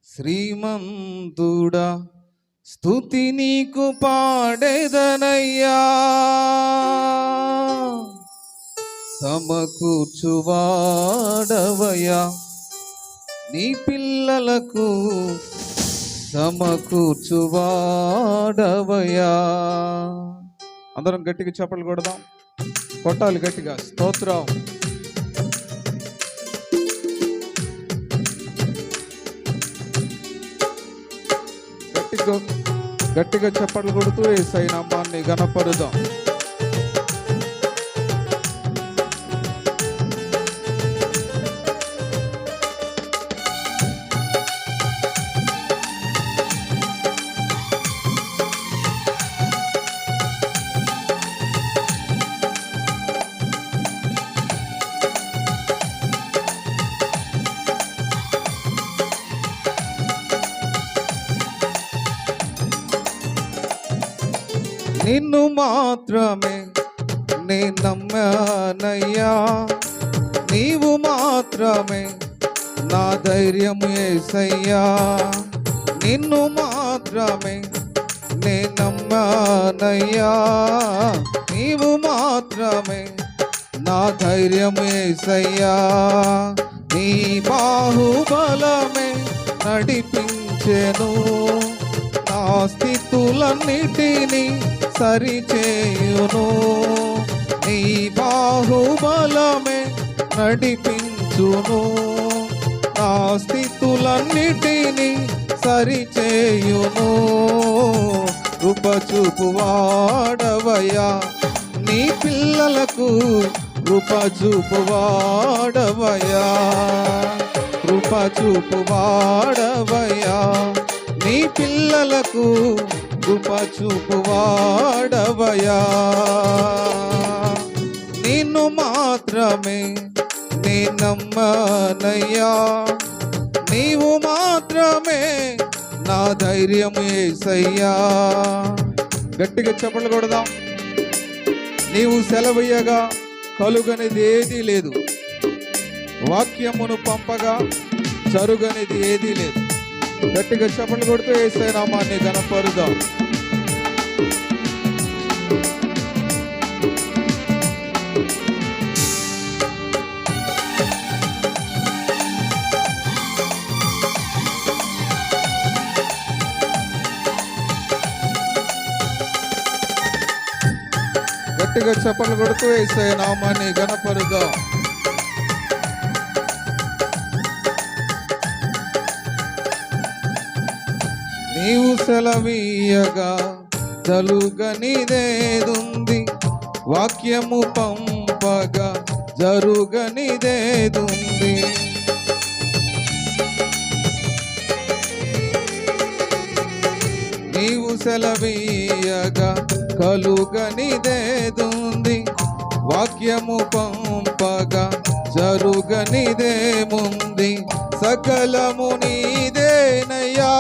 శ్రీమంతుడా, స్తుతి నీకు పాడేదనయ్యా. సమకూర్చువాడవయ్యా నీ పిల్లలకు, సమకూర్చువాడవయ్యా. అందరం గట్టిగా చప్పట్లు కొడదాం, కొట్టాలి గట్టిగా. స్తోత్రం. గట్టిగా చప్పట్లు కొడుతూ యేసయ్య నామాన్ని ఘనపరుదాం. నిన్ను మాత్రమే నే నమ్మానయ్యా, నీవు మాత్రమే నా ధైర్యము యేసయ్యా. నిన్ను మాత్రమే నే నమ్మానయ్యా, నీవు మాత్రమే నా ధైర్యము యేసయ్యా. నీ బాహుబలమే నడిపించెను, నా స్థితులన్నిటినీ సరిచేయును. నీ బాహుబలమే నడిపించును, నా స్థితులన్నిటినీ సరిచేయును. కృపచూపువాడవయ్యా నీ పిల్లలకు, కృపచూపువాడవయ్యా, కృపచూపువాడవయ్యా నీ పిల్లలకు, కృపచూపువాడవయ్యా. నిన్ను మాత్రమే నే నమ్మానయ్యా, నీవు మాత్రమే నా ధైర్యము యేసయ్యా. గట్టిగా చప్పట్లు కొడదాం. నీవు సెలవయ్యగా కలుగనిది ఏదీ లేదు, వాక్యమును పంపగా జరుగనిది ఏదీ లేదు. గట్టిగా చప్పట్లు కొడుతూ యేసయ్య నామాన్ని ఘనపరుదాం. గట్టిగా చప్పట్లు కొడుతూ యేసయ్య నామాన్ని ఘనపరుదాం. నీవు సెలవీయగా జలుగనిదేదుంది, వాక్యము పంపగా జరుగనిదేదుంది. నీవు సెలవీయగా కలుగనిదేదుంది, వాక్యము పంపగా జరుగనిదేముంది. సకలము నీదేనయ్యా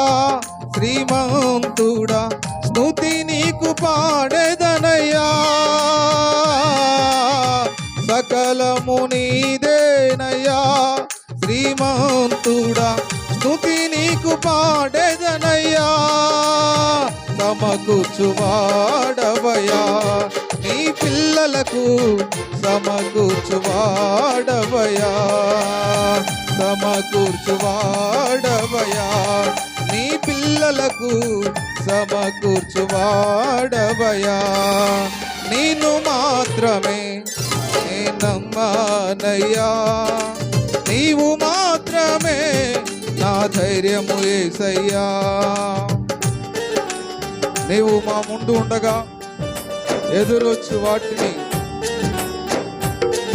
శ్రీమంతుడా, స్తుతి నీకు పాడేదనయ్యా. సకలము నీదేనయ్యా శ్రీమంతుడా, స్తుతి నీకు పాడేదనయ్యా. సమకూర్చువాడవయ్యా నీ పిల్లలకు, సమకూర్చువాడవయ్యా, సమకూర్చువాడవయ్యా నీ పిల్లలకు, సమకూర్చువాడవయ్యా. నిన్ను మాత్రమే నే నమ్మానయ్యా, నీవు మాత్రమే నా ధైర్యము యేసయ్యా. నీవు మా ముందు ఉండగా ఎదురొచ్చు వాటిని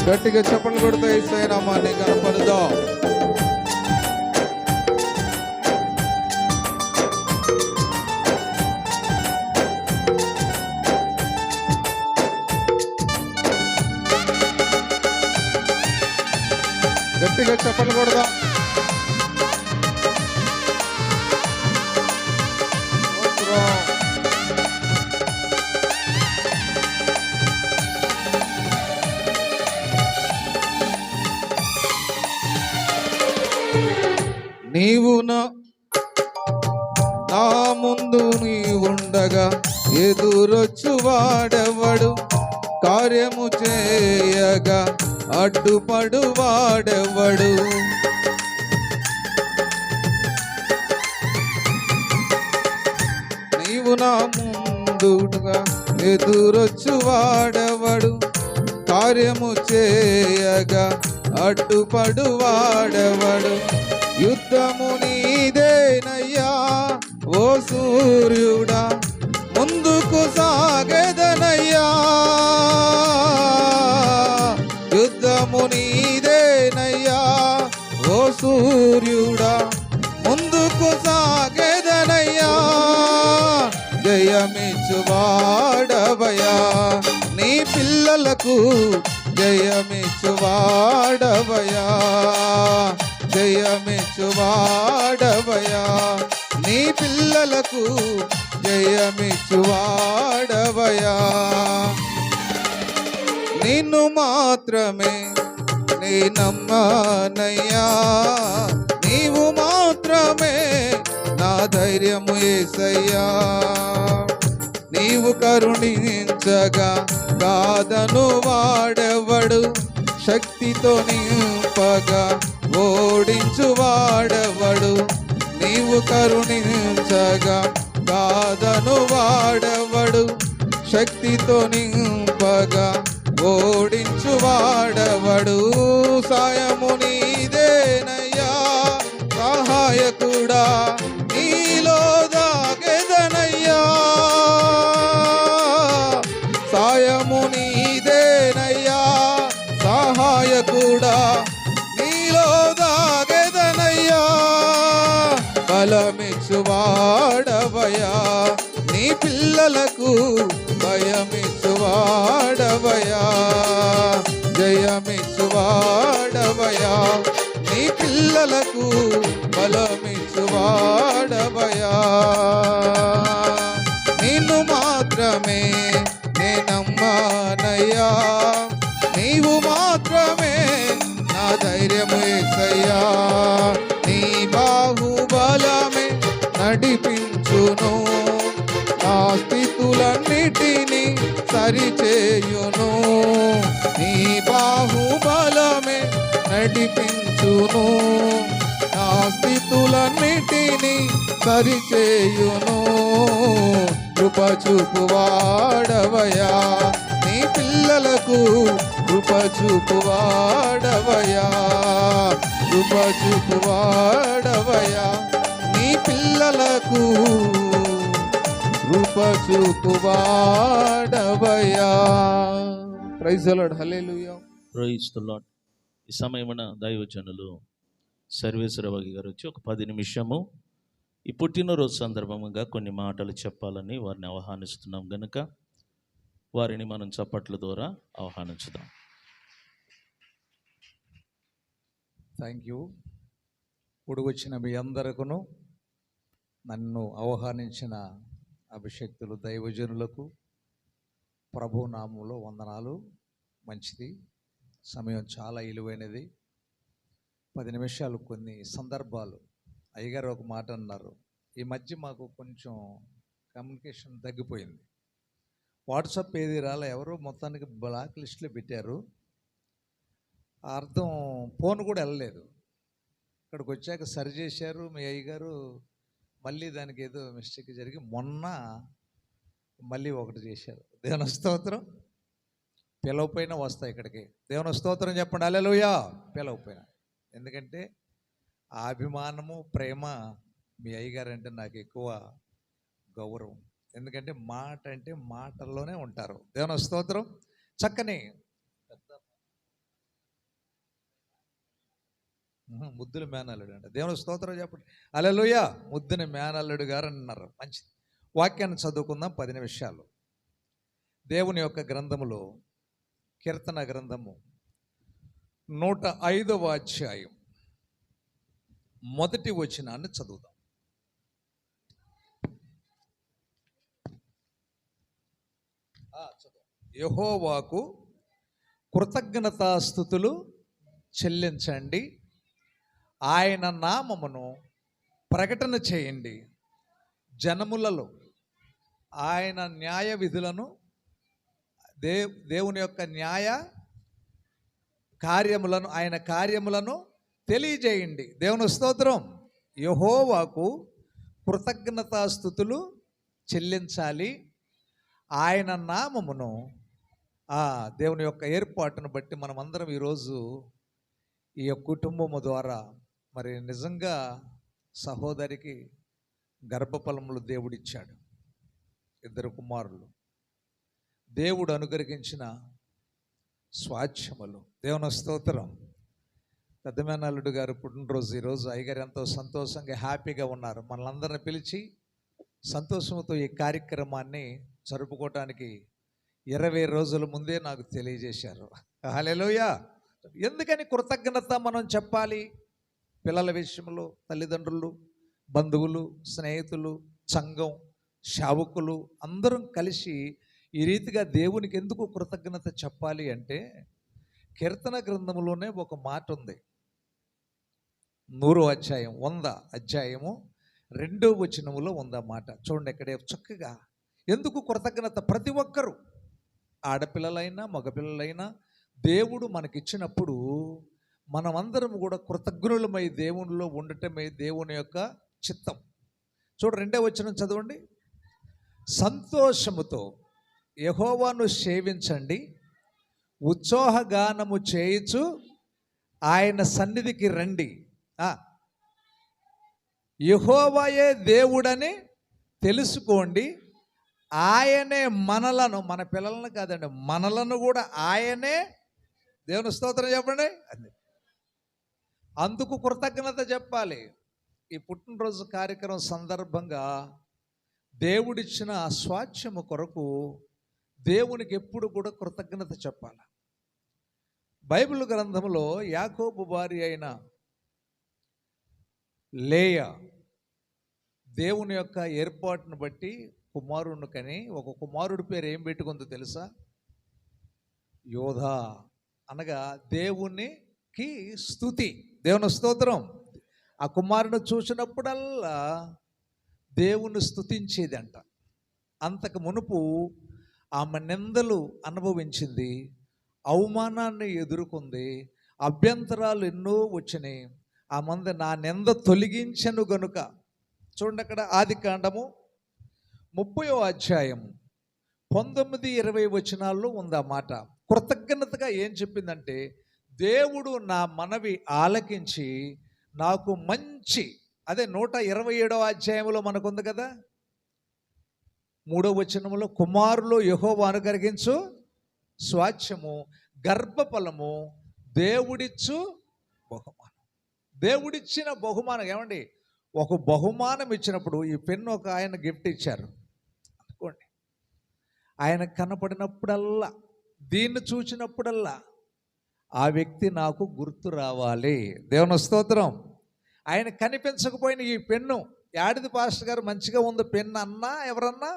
గట్టిగా చప్పట్లు కొడుతూ యేసయ్య నామాన్ని ఘనపరుదాం. గట్టిగా చప్పట్లు కొడదాం. నీవు నా ముందు నీ ఉండగా ఎదురొచ్చు వాడెవడు, కార్యము చేయగా అడ్డుపడు వాడెవడు. నీవు నా ముందుగా ఎదురొచ్చు వాడెవడు, కార్యము చేయగా అడ్డుపడు వాడెవడు. యుద్ధము నీదేనయ్యా ఓ సూర్యుడా, ముందుకు సాగెదనయ్యా. యుద్ధము నీదేనయ్యా ఓ సూర్యుడా, ముందుకు సాగెదనయ్యా. జయమిచ్చువాడవయ్యా నీ పిల్లలకు, జయమిచ్చువాడవయ్యా, జయమిచ్చువాడవయ్యా నీ పిల్లలకు, జయమిచ్చువాడవయ్యా. నిన్ను మాత్రమే నీ నమ్మనయ్యా, నీవు మాత్రమే నా ధైర్యము యేసయ్యా. నీవు కరుణించగా కాదను వాడెవడు, శక్తితో నింపగా ఓడించు వాడెవడు. నీవు కరుణించగా కాదను వాడెవడు, శక్తితో నింపగా ఓడించు వాడెవడు. సాయము నీదేనయ్యా సహాయకుడా, నీలో దాగెదనయ్యా. సాయము నీదేనయ్యా సహాయకుడా, నీలో దాగెదనయ్యా. బలమిచ్చువాడవయ్యా నీ పిల్లలకు, భయమిచ్చువాడవయ్యా, జయమిచ్చువాడవయ్యా నీ పిల్లలకు, బలమిచ్చువాడవయ్యా. నిన్ను మాత్రమే నేనమ్మానయ్యా, నీవు మాత్రమే నా ధైర్యము యేసయ్యా. నీ బాహుబలమే నడిపించును, నా స్థితులన్నిటినీ సరిచేయును. నీ బాహుబలమే నడిపించును, నా స్థితులన్నిటినీ సరిచేయును. కృప చూపువాడవయ్యా నీ పిల్లలకు, కృప చూపువాడవయ్యా, కృప చూపువాడవయ్యా నీ పిల్లలకు, కృప చూపువాడవయ్యా. Praise the lord, hallelujah. Praise the lord. ఈ సమయమున దైవజనులు సర్వేశ్వరబాబు గారు వచ్చి ఒక 10 నిమిషము ఈ పుట్టినరోజు సందర్భంగా కొన్ని మాటలు చెప్పాలని వారిని ఆహ్వానిస్తున్నాం గనుక వారిని మనం చప్పట్ల ద్వారా ఆహ్వానించుదాం. Thank you. కూడి వచ్చిన మీ అందరికను, నన్ను ఆహ్వానించిన అభిషక్తులు దైవజనులకు ప్రభు నామంలో వందనాలు. మంచిది, సమయం చాలా విలువైనది. 10 నిమిషాలు కొన్ని సందర్భాలు. అయ్యగారు ఒక మాట అన్నారు, ఈ మధ్య మాకు కొంచెం కమ్యూనికేషన్ తగ్గిపోయింది. వాట్సాప్ ఏది రాలే, ఎవరో మొత్తానికి బ్లాక్ లిస్ట్లో పెట్టారు. అర్థం ఫోన్ కూడా వెళ్ళలేదు. ఇక్కడికి వచ్చాక సరి చేశారు మీ అయ్యగారు, మళ్ళీ దానికి ఏదో మిస్టేక్ జరిగి మొన్న మళ్ళీ ఒకటి చేశారు. దేవుని స్తోత్రం. పిలవపోయినా వస్తాయి ఇక్కడికి. దేవుని స్తోత్రం చెప్పండి, హల్లెలూయా. పిలవపోయినా, ఎందుకంటే ఆ అభిమానము ప్రేమ మీ అయ్యగారు అంటే నాకు ఎక్కువ గౌరవం. ఎందుకంటే మాట అంటే మాటల్లోనే ఉంటారు. దేవుని స్తోత్రం. చక్కని ముద్దుల మేనల్లుడు అంట. దేవుని స్తోత్రం చెప్పండి, హల్లెలూయా. ముద్దుని మేనల్లుడు గారు అన్నారు. మంచిది. వాక్యాన్ని చదువుకుందాం 10 నిమిషాలు. దేవుని యొక్క గ్రంథములో కీర్తన గ్రంథము 105వ అధ్యాయం మొదటి వచనాన్ని చదువుదాం. యెహోవాకు కృతజ్ఞతాస్తుతులు చెల్లించండి, ఆయన నామమును ప్రకటన చేయండి. జనములలో ఆయన న్యాయ విధులను దేవుని యొక్క న్యాయ కార్యములను, ఆయన కార్యములను తెలియజేయండి. దేవుని స్తోత్రం. యెహోవాకు కృతజ్ఞతాస్తుతులు చెల్లించాలి. ఆయన నామమును, దేవుని యొక్క ఏర్పాటును బట్టి మనమందరం ఈరోజు ఈ యొక్క కుటుంబము ద్వారా మరి నిజంగా సహోదరికి గర్భఫలములు దేవుడిచ్చాడు. 2 కుమారులు దేవుడు అనుగ్రహించిన స్వాచ్ఛములు. దేవుని స్తోత్రం. పెద్దమేనల్లుడు గారు పుట్టినరోజు ఈరోజు. అయ్యగారు ఎంతో సంతోషంగా హ్యాపీగా ఉన్నారు. మనలందరిని పిలిచి సంతోషంతో ఈ కార్యక్రమాన్ని జరుపుకోవటానికి 20 రోజుల ముందే నాకు తెలియజేశారు. హల్లెలూయా. ఎందుకని కృతజ్ఞత మనం చెప్పాలి? పిల్లల విషయంలో తల్లిదండ్రులు, బంధువులు, స్నేహితులు, సంఘం, సేవకులు అందరం కలిసి ఈ రీతిగా దేవునికి ఎందుకు కృతజ్ఞత చెప్పాలి అంటే, కీర్తన గ్రంథంలోనే ఒక మాట ఉంది. 100వ అధ్యాయం 100వ అధ్యాయము 2వ వచనములో ఉందన్నమాట. చూడండి ఇక్కడే చక్కగా ఎందుకు కృతజ్ఞత. ప్రతి ఒక్కరూ, ఆడపిల్లలైనా మగపిల్లలైనా, దేవుడు మనకిచ్చినప్పుడు మనమందరం కూడా కృతజ్ఞులమై దేవునిలో ఉండటమే దేవుని యొక్క చిత్తం. చూడు 2వ వచనం చదవండి. సంతోషముతో యెహోవాను సేవించండి, ఉత్సాహగానము చేయుచు ఆయన సన్నిధికి రండి. యెహోవాయే దేవుడని తెలుసుకోండి, ఆయనే మనలను, మన పిల్లలను కాదండి, మనలను కూడా ఆయనే. దేవుని స్తోత్రం చెప్పండి. అందుకు కృతజ్ఞత చెప్పాలి. ఈ పుట్టినరోజు కార్యక్రమం సందర్భంగా దేవుడిచ్చిన స్వాచ్ఛము కొరకు దేవునికి ఎప్పుడు కూడా కృతజ్ఞత చెప్పాలి. బైబిల్ గ్రంథంలో యాకోబు భార్య అయిన లేయా దేవుని యొక్క ఏర్పాటును బట్టి కుమారుడిని కని, ఒక కుమారుడి పేరు ఏం పెట్టుకుందో తెలుసా? యోధా, అనగా దేవునికి స్తుతి. దేవుని స్తోత్రం. ఆ కుమారుని చూసినప్పుడల్లా దేవుని స్తుతించేదంట. అంతకు మునుపు ఆమె నిందలు అనుభవించింది, అవమానాన్ని ఎదుర్కొంది, అభ్యంతరాలు ఎన్నో వచ్చినాయి. ఆ మంది నా నింద తొలగించను గనుక. చూడండి అక్కడ ఆదికాండము 30వ అధ్యాయం 19-20 వచనాల్లో ఉందన్నమాట. కృతజ్ఞతగా ఏం చెప్పిందంటే, దేవుడు నా మనవి ఆలకించి నాకు మంచి, అదే 127వ అధ్యాయంలో మనకుంది కదా, 3వ వచనంలో, కుమారులు యెహోవా అనుగ్రహించు స్వాచ్ఛము, గర్భఫలము, దేవుడిచ్చు బహుమానం. దేవుడిచ్చిన బహుమానం. ఏమండి, ఒక బహుమానం ఇచ్చినప్పుడు, ఈ పెన్ను ఒక ఆయన గిఫ్ట్ ఇచ్చారు అనుకోండి, ఆయన కనపడినప్పుడల్లా, దీన్ని చూసినప్పుడల్లా ఆ వ్యక్తి నాకు గుర్తు రావాలి. దేవుని స్తోత్రం. ఆయన కనిపించకపోయిన ఈ పెన్ను, యాడిది పాస్టర్ గారు మంచిగా ఉంది పెన్ను అన్నా ఎవరన్నా,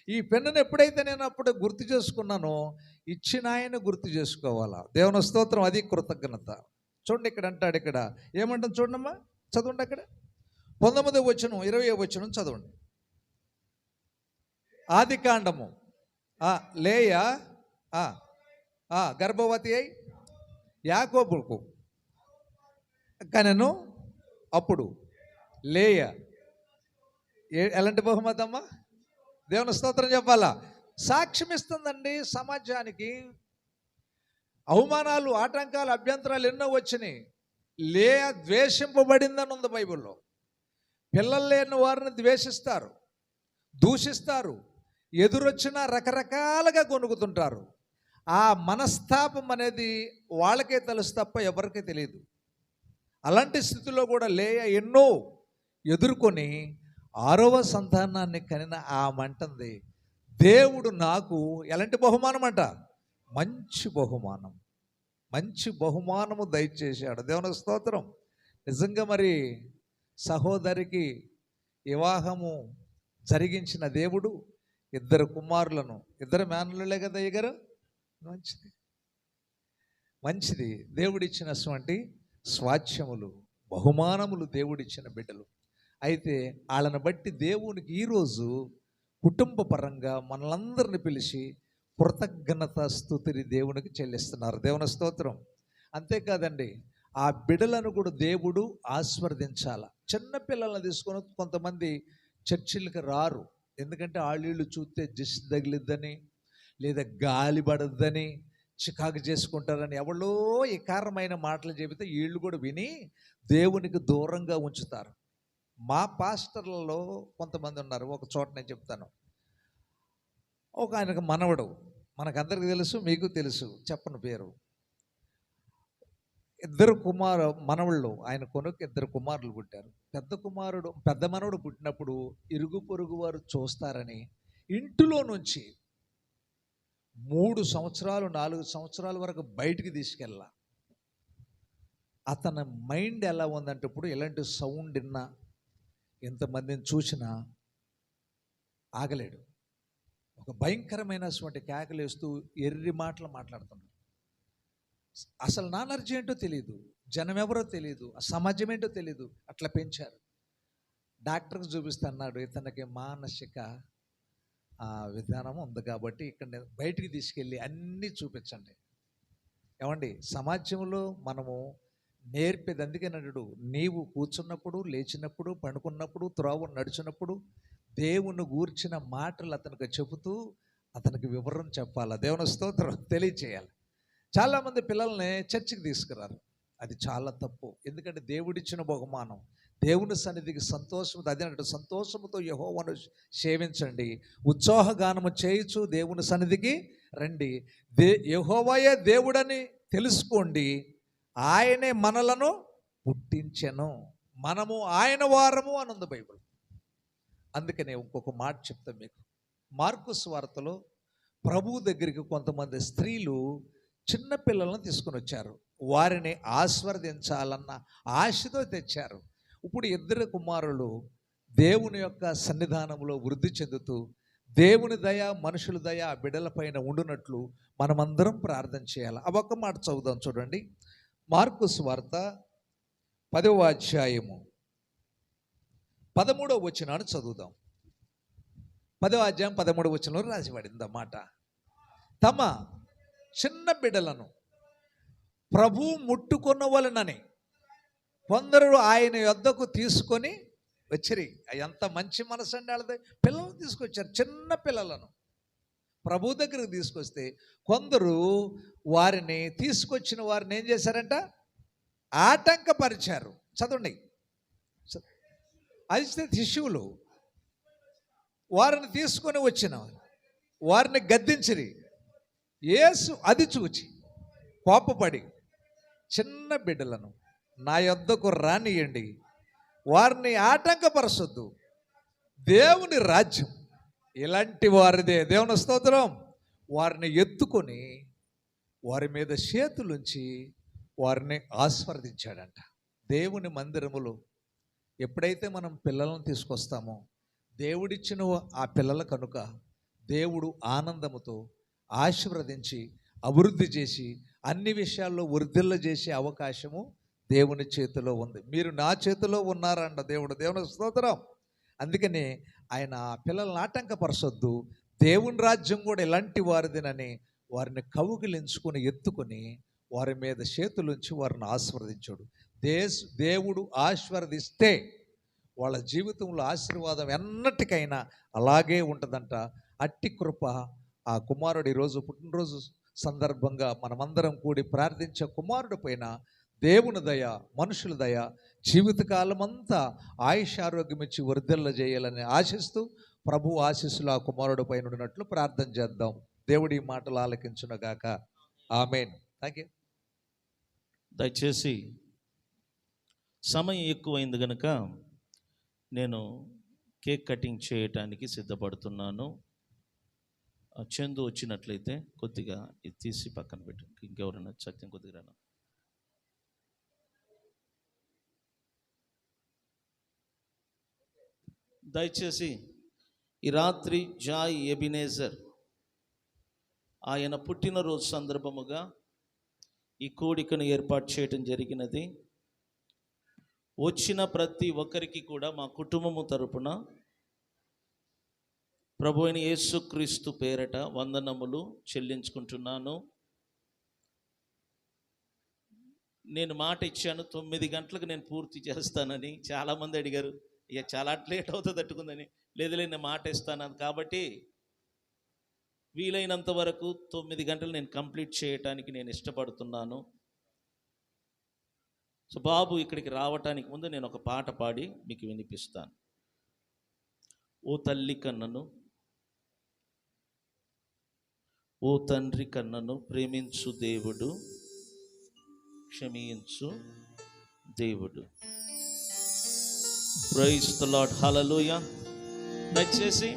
ఈ పెన్నును ఎప్పుడైతే నేను అప్పుడు గుర్తు చేసుకున్నానో, ఇచ్చిన ఆయన గుర్తు చేసుకోవాలా. దేవుని స్తోత్రం. అది కృతజ్ఞత. చూడండి ఇక్కడ అంటాడు, ఇక్కడ ఏమంటాం చూడమ్మా, చదవండి అక్కడ 19వ వచనం 20వ వచనం చదవండి. ఆదికాండము. లేయా గర్భవతి అయి యాకోబుకు కనెను. అప్పుడు లేయా ఎలాంటి బహుమతి అమ్మా? దేవుని స్తోత్రం చెప్పాలా. సాక్ష్యం ఇస్తుందండి సమాజానికి. అవమానాలు, ఆటంకాలు, అభ్యంతరాలు ఎన్నో వచ్చినాయి. లేయా ద్వేషింపబడిందని ఉంది బైబిల్లో. పిల్లలు లేని వారిని ద్వేషిస్తారు, దూషిస్తారు, ఎదురొచ్చినా రకరకాలుగా కొనుక్కుతుంటారు. ఆ మనస్తాపం అనేది వాళ్ళకే తెలుసు తప్ప ఎవరికీ తెలియదు. అలాంటి స్థితిలో కూడా లేయా ఎన్నో ఎదుర్కొని 6వ సంతానాన్ని కనిన ఆమంటుంది, దేవుడు నాకు ఎలాంటి బహుమానం అంట? మంచి బహుమానం, మంచి బహుమానము దయచేశాడు. దేవుని స్తోత్రం. నిజంగా మరి సహోదరికి వివాహము జరిగించిన దేవుడు 2 కుమారులను, 2 మేనలులే కదా అయ్యగారు. మంచిది, మంచిది. దేవుడిచ్చినటువంటి స్వాచ్ఛములు, బహుమానములు దేవుడిచ్చిన బిడ్డలు. అయితే వాళ్ళని బట్టి దేవునికి ఈరోజు కుటుంబ పరంగా మనలందరిని పిలిచి కృతజ్ఞత స్తుతిని దేవునికి చెల్లిస్తున్నారు. దేవుని స్తోత్రం. అంతేకాదండి, ఆ బిడలను కూడా దేవుడు ఆస్వర్దించాల. చిన్న పిల్లల్ని తీసుకొని కొంతమంది చర్చిలకు రారు, ఎందుకంటే వాళ్ళీళ్ళు చూస్తే దిష్టి తగిలిద్దని లేదా గాలి పడద్దని చికాకు చేసుకుంటారని ఎవరో ఇకారమైన మాటలు చెబితే వీళ్ళు కూడా విని దేవునికి దూరంగా ఉంచుతారు. మా పాస్టర్లలో కొంతమంది ఉన్నారు. ఒక చోట నేను చెప్తాను. ఒక ఆయనకు మనవడు, మనకందరికి తెలుసు, మీకు తెలుసు, చెప్పను పేరు. ఇద్దరు మనవళ్ళు ఆయన కొనుక్కు 2 కుమారులు పుట్టారు. పెద్ద మనవడు పుట్టినప్పుడు ఇరుగు పొరుగు వారు చూస్తారని ఇంటిలో నుంచి 3 సంవత్సరాలు 4 సంవత్సరాల వరకు బయటికి తీసుకెళ్ళ. అతని మైండ్ ఎలా ఉందంటే ఇప్పుడు ఎలాంటి సౌండ్ విన్నా, ఎంతమందిని చూసినా ఆగలేడు. ఒక భయంకరమైనటువంటి కేకలేస్తూ ఎర్రి మాటలు మాట్లాడుతున్నాడు. అసలు నాలెడ్జ్ ఏంటో తెలియదు, జనం ఎవరో తెలియదు, ఆ సమాజం ఏంటో తెలియదు. అట్లా పెంచారు. డాక్టర్కి చూపిస్తే అన్నాడు, ఇతనికి మానసిక విధానం ఉంది కాబట్టి ఇక్కడ బయటికి తీసుకెళ్ళి అన్నీ చూపించండి. ఏమండి, సమాజంలో మనము నేర్పేది అందుకేనడు, నీవు కూర్చున్నప్పుడు, లేచినప్పుడు, పండుకున్నప్పుడు, త్రోవ నడిచినప్పుడు దేవుని గూర్చిన మాటలు అతనికి చెబుతూ అతనికి వివరం చెప్పాలి. దేవుని స్తోత్రం తెలియచేయాలి. చాలామంది పిల్లల్ని చర్చికి తీసుకురారు. అది చాలా తప్పు. ఎందుకంటే దేవుడిచ్చిన బహుమానం, దేవుని సన్నిధికి సంతోషం, అదే అన్నట్టు సంతోషముతో యెహోవాను సేవించండి, ఉత్సాహగానము చేయుచు దేవుని సన్నిధికి రండి. యెహోవాయే దేవుడని తెలుసుకోండి, ఆయనే మనలను పుట్టించెను, మనము ఆయన వారము అని ఉంది బైబిల్. అందుకనే ఇంకొక మాట చెప్తాను మీకు. మార్కు సువార్తలో ప్రభువు దగ్గరికి కొంతమంది స్త్రీలు చిన్న పిల్లలను తీసుకొని వచ్చారు. వారిని ఆస్వర్దించాలన్న ఆశతో తెచ్చారు. ఇప్పుడు 2 కుమారులు దేవుని యొక్క సన్నిధానంలో వృద్ధి చెందుతూ దేవుని దయ, మనుషుల దయ ఆ బిడ్డల పైన ఉండునట్లు మనమందరం ప్రార్థన చేయాలి. ఆ ఒక్క మాట చదువుదాం చూడండి. మార్కు సువార్త 10వ అధ్యాయము 13వ వచనాన్ని చదువుదాం. 10వ అధ్యాయం 13వ వచనంలో రాసిపడింది అన్నమాట. తమ చిన్న బిడ్డలను ప్రభువు ముట్టుకొనవలెనని కొందరు ఆయన యొద్దకు తీసుకొని వచ్చిరి. ఎంత మంచి మనసు అండి వాళ్ళది. పిల్లలను తీసుకొచ్చారు, చిన్న పిల్లలను ప్రభు దగ్గరకు తీసుకొస్తే కొందరు వారిని తీసుకొచ్చిన వారిని ఏం చేశారంట? ఆటంకపరిచారు. చదవండి. అయితే శిశువులు వారిని తీసుకొని వచ్చిన వారిని గద్దించిరి. యేసు అది చూచి కోపపడి, చిన్న బిడ్డలను నా యొద్దకు రానియండి, వారిని ఆటంకపరచొద్దు, దేవుని రాజ్యం ఇలాంటి వారిదే. దేవుని స్తోత్రం. వారిని ఎత్తుకొని వారి మీద చేతులుంచి వారిని ఆస్వాదించాడంట. దేవుని మందిరములో ఎప్పుడైతే మనం పిల్లలను తీసుకొస్తామో దేవుడిచ్చిన ఆ పిల్లల కనుక దేవుడు ఆనందముతో ఆశీర్వదించి అభివృద్ధి చేసి అన్ని విషయాల్లో వృద్ధిల్ల చేసే అవకాశము దేవుని చేతిలో ఉంది. మీరు నా చేతిలో ఉన్నారంట దేవుడు. దేవుని స్తోత్రం. అందుకని ఆయన పిల్లల్ని ఆటంకపరచొద్దు, దేవుని రాజ్యం కూడా ఇలాంటి వారిదేనని వారిని కౌగిలించుకొని ఎత్తుకొని వారి మీద చేతులుంచి వారిని ఆశీర్వదించాడు. దేవుడు ఆశీర్వదిస్తే వాళ్ళ జీవితంలో ఆశీర్వాదం ఎన్నటికైనా అలాగే ఉంటుందంట. అట్టి కృప ఆ కుమారుడు ఈరోజు పుట్టినరోజు సందర్భంగా మనమందరం కూడి ప్రార్థించే కుమారుడి పైన దేవుని దయ, మనుషుల దయ జీవితకాలం అంతా ఆయుష్ ఆరోగ్యం ఇచ్చి వర్ధిల్ల చేయాలని ఆశిస్తూ ప్రభు ఆశీస్సులు ఆ కుమారుడి పైన ఉన్నట్లు ప్రార్థన చేద్దాం. దేవుడి మాటలు ఆలకించునుగాక. ఆమేన్. Thank you. దయచేసి సమయం ఎక్కువైంది కనుక నేను కేక్ కటింగ్ చేయటానికి సిద్ధపడుతున్నాను. చందు వచ్చినట్లయితే కొద్దిగా ఇది తీసి పక్కన పెట్టు. ఇంకెవరైనా సత్యం కొద్దిగా రాను. దయచేసి ఈ రాత్రి జాయ్ ఎబినేజర్ ఆయన పుట్టినరోజు సందర్భముగా ఈ కోడికను ఏర్పాటు చేయడం జరిగినది. వచ్చిన ప్రతి ఒక్కరికి కూడా మా కుటుంబము తరపున ప్రభు అయిన యేసుక్రీస్తు పేరట వందనములు చెల్లించుకుంటున్నాను. నేను మాట ఇచ్చాను 9 గంటలకు నేను పూర్తి చేస్తానని. చాలామంది అడిగారు, ఇక చాలా లేట్ అవుతుంది తట్టుకుందని. లేదు నేను మాట ఇస్తాను కాబట్టి వీలైనంత వరకు 9 గంటలు నేను కంప్లీట్ చేయటానికి నేను ఇష్టపడుతున్నాను. సో బాబు ఇక్కడికి రావటానికి ముందు నేను ఒక పాట పాడి మీకు వినిపిస్తాను. ఓ తల్లి కన్నను, ఓ తండ్రి కన్నను ప్రేమించు దేవుడు, క్షమించు దేవుడు. ప్రైజ్ ది లార్డ్, హల్లెలూయా. దయచేసి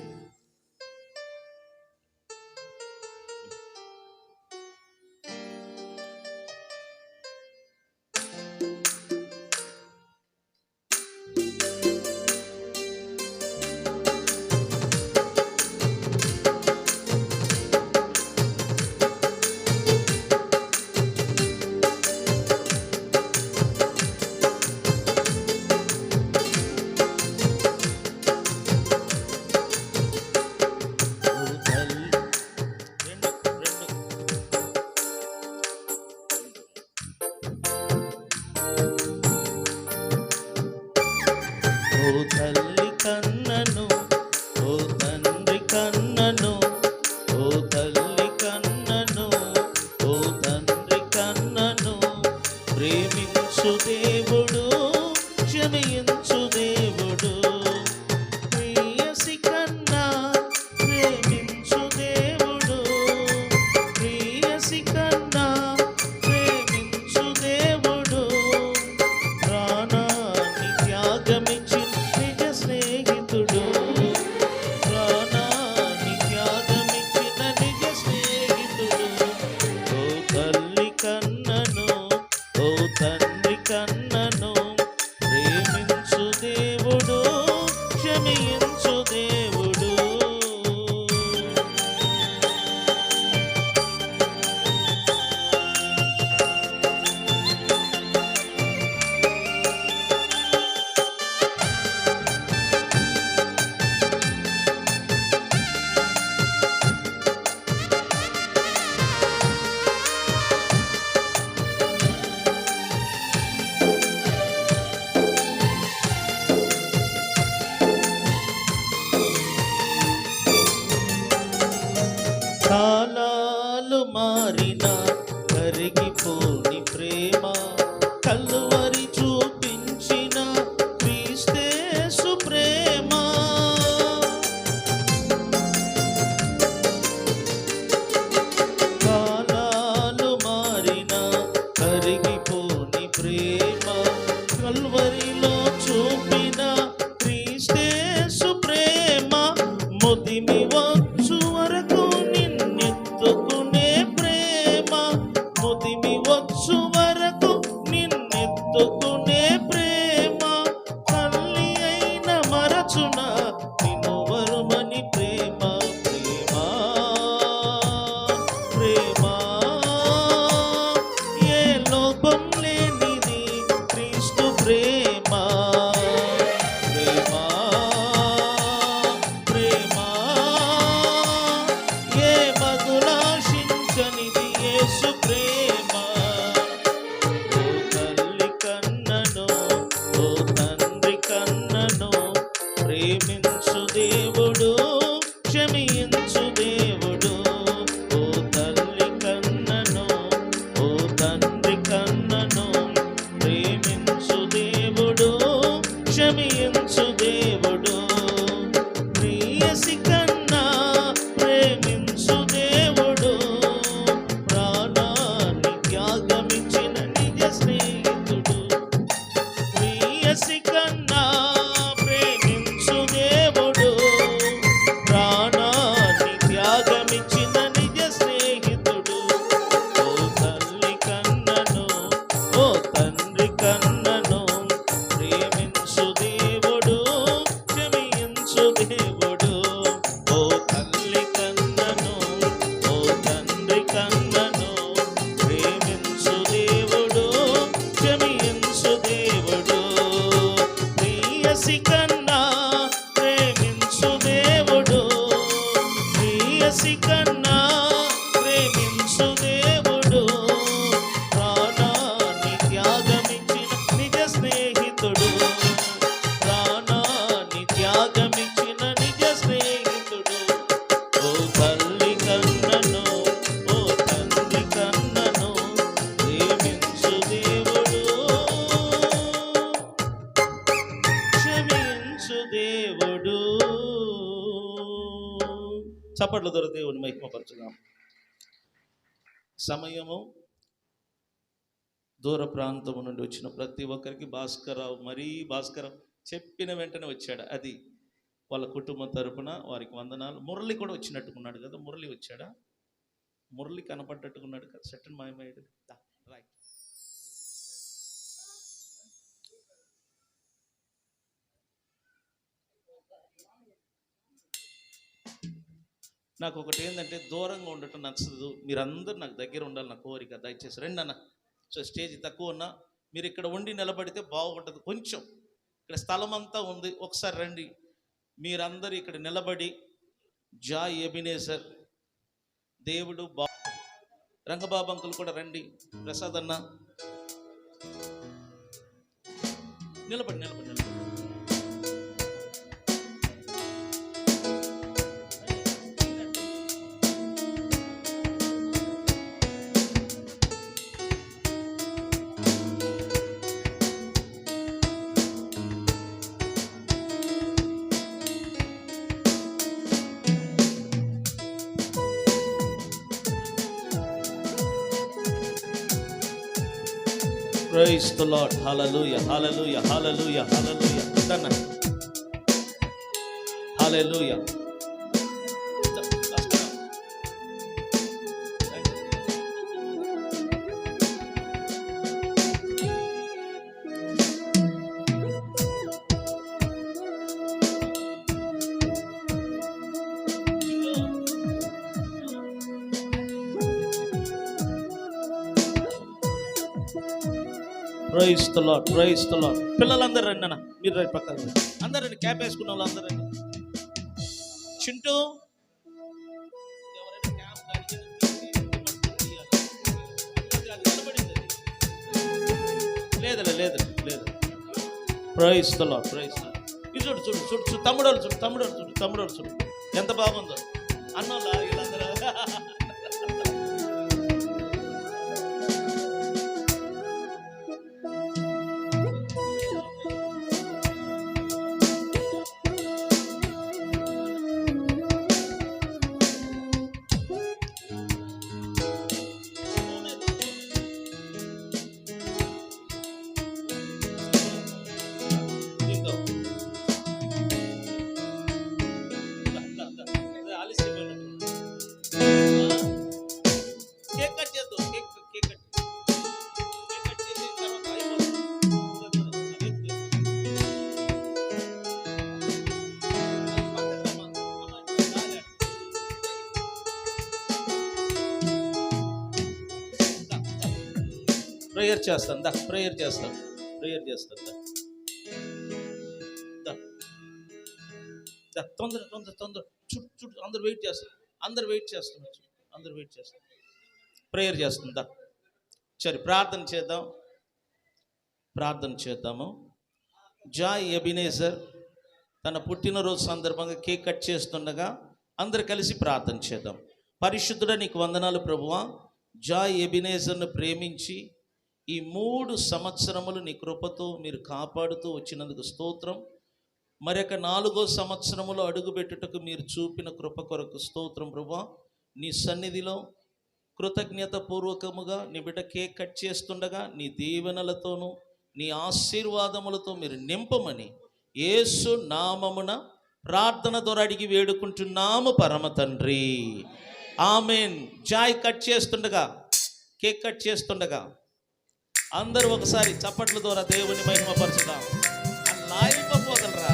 ఓ తల్లి కన్నను, ఓ తండ్రి కన్నను, ఓ తల్లి కన్నను, ఓ తండ్రి కన్నను ప్రేమించు దేవుడు, క్షమించు దేవుడు. ప్రియసి కన్నా ప్రేమించు దేవుడు, ప్రియసి కన్నా ప్రేమించు దేవుడు. ప్రాణాన్ని త్యాగమిచ్చి నిజ స్నేహితుడు, ప్రాణాన్ని త్యాగమిచ్చిన నిజ స్నేహితుడు. ఓ తల్లి కన్నను, ఓ తండ్రి కన్నను ప్రేమించు దేవుడు, క్షమించు దేవుడు. కాలాలు మారిన కరిగిపోని ప్రేమ, కల్వరి చూపించిన క్రీస్తేసు ప్రేమ. కాలాలు మారిన కరిగిపోని ప్రేమ, కల్వరిలో చూపిన క్రీస్తేసు ప్రేమ. ముదిమి వచ్చు వరకు నిన్నెత్తుకునే ప్రేమ, ముదిమి వచ్చు వరకు నిన్నెత్తుకునే ప్రేమ. తల్లి అయిన మరచున నిన్ను వరుమని ప్రేమ, ప్రేమ, ప్రేమ. ఏ లోపం లేనిది క్రీస్తు ప్రేమ, ప్రేమ, ప్రేమ. ఏ మగులాశించనిది యేసు ప్రేమ. ఓ తల్లి కన్నను, ఓ తండ్రి కన్నను ప్రేమించు దేవుడు, క్షమించు దేవుడు. ఓ తల్లి కన్నను, ఓ తండ్రి కన్నను ప్రేమించు దేవుడు, క్షమించు దేవుడు. ప్రియసి కన్నా ప్రేమించు దేవుడు, ప్రాణాన్ని త్యాగమిచ్చిన నిజ స్నేహితుడు. ప్రియసి కన్నా ప్రేమించు దేవుడు, ఆస్తి కన్నా ప్రేమించు దేవుడు, ప్రాణాన్ని త్యాగమించిన నిజ స్నేహితుడు, ప్రాణాన్ని త్యాగమించిన నిజ స్నేహితుడు. ఓ తల్లి కన్నను, ఓ తండ్రి కన్నను ప్రేమించు దేవుడు, క్షమించు దేవుడు. చప్పట్లు ద్వారా దేవుని మహిమపరచుదాం. సమయము దూర ప్రాంతం నుండి వచ్చిన ప్రతి ఒక్కరికి భాస్కరరావు చెప్పిన వెంటనే వచ్చాడు. అది వాళ్ళ కుటుంబం తరపున వారికి వందనాలు. మురళి కూడా వచ్చినట్టుకున్నాడు కదా, మురళి వచ్చాడా? మురళి కనపడ్డట్టుకున్నాడు కదా, సెట్టన్ మాయమయ్యాడు. రైట్. నాకు ఒకటి ఏంటంటే దూరంగా ఉండటం నచ్చదు. మీరందరూ నాకు దగ్గర ఉండాలి, నా కోరిక. దయచేసి రండి అన్న. సో స్టేజ్ తక్కువ ఉన్నా మీరు ఇక్కడ ఉండి నిలబడితే బాగుంటుంది. కొంచెం ఇక్కడ స్థలం అంతా ఉంది, ఒకసారి రండి. మీరందరూ ఇక్కడ నిలబడి జాయ్ ఎబినేజర్ దేవుడు రంగబాబు అంకుల్ కూడా రండి. ప్రసాద్ అన్న నిలబడి. Praise the Lord. Hallelujah. Hallelujah. Hallelujah. Hallelujah. Dana. Hallelujah. Praise the lord, praise the lord. పిల్లలందరూ రండి అన్న, మీరు రండి పక్కన రండి. అందరూ రండి, క్యాప్ వేసుకున్న వాళ్ళు అందరూ రండి. చింటూ లేదు. Praise the lord, praise the lord. ఇది చూడు తమ్ముడు చూడు ఎంత బాగుందో. అన్నోళ్ళ వీళ్ళందరూ ప్రేయర్ చేస్తాను. తొందర చుట్టూ అందరు వెయిట్ చేస్తారు. ప్రేయర్ చేస్తుందా? సరే, ప్రార్థన చేద్దాము. జాయ్ ఎబినేజర్ తన పుట్టినరోజు సందర్భంగా కేక్ కట్ చేస్తుండగా అందరు కలిసి ప్రార్థన చేద్దాం. పరిశుద్ధుడా, నీకు వందనాలు ప్రభువా. జాయ్ ఎబినేజర్ను ప్రేమించి ఈ 3 సంవత్సరములు నీ కృపతో మీరు కాపాడుతూ వచ్చినందుకు స్తోత్రం. మరొక 4వ సంవత్సరములో అడుగుపెట్టుటకు మీరు చూపిన కృప కొరకు స్తోత్రం ప్రభువా. నీ సన్నిధిలో కృతజ్ఞత పూర్వకముగా నీ బిడ్డ కేక్ కట్ చేస్తుండగా నీ దీవెనలతోనూ నీ ఆశీర్వాదములతో మీరు నింపమని యేసు నామమున ప్రార్థన ద్వారా అడిగి వేడుకుంటున్నాము పరమ తండ్రి, ఆమెన్. జాయ్ కేక్ కట్ చేస్తుండగా అందరూ ఒకసారి చప్పట్ల ద్వారా దేవుని మహిమపరచుదాం. లాలిపప్పు వదలరా.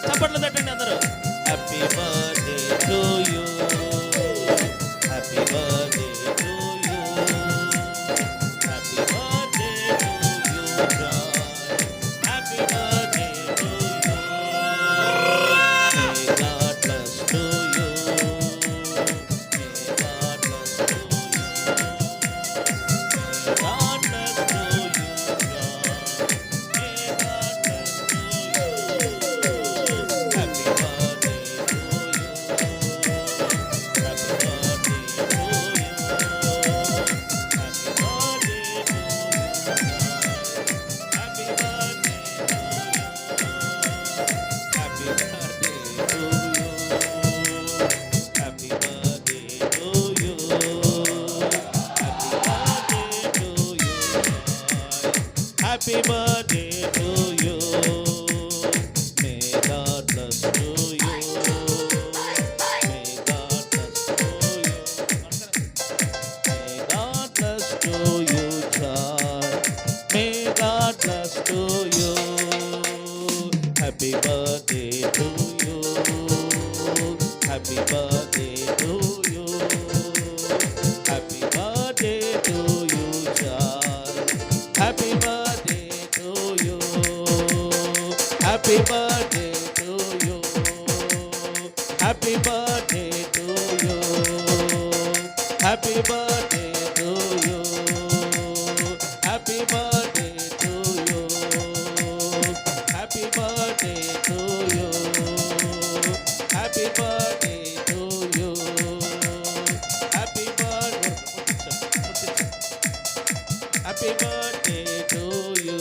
చప్పట్లు తట్టండి అందరూ. Happy birthday to you, happy birthday to you, happy birthday to Happy birthday to you. May God bless to you. May God bless to you. May God bless to you, child. May God bless to you. Happy birthday to you. Happy birthday to you. Happy birthday to you, child. Happy birthday to you. Happy birthday to you. Happy birthday to you. Happy birthday to you. Happy birthday to you. Happy birthday to you. Happy birthday to you. Happy birthday. Happy birthday to you.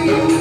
you.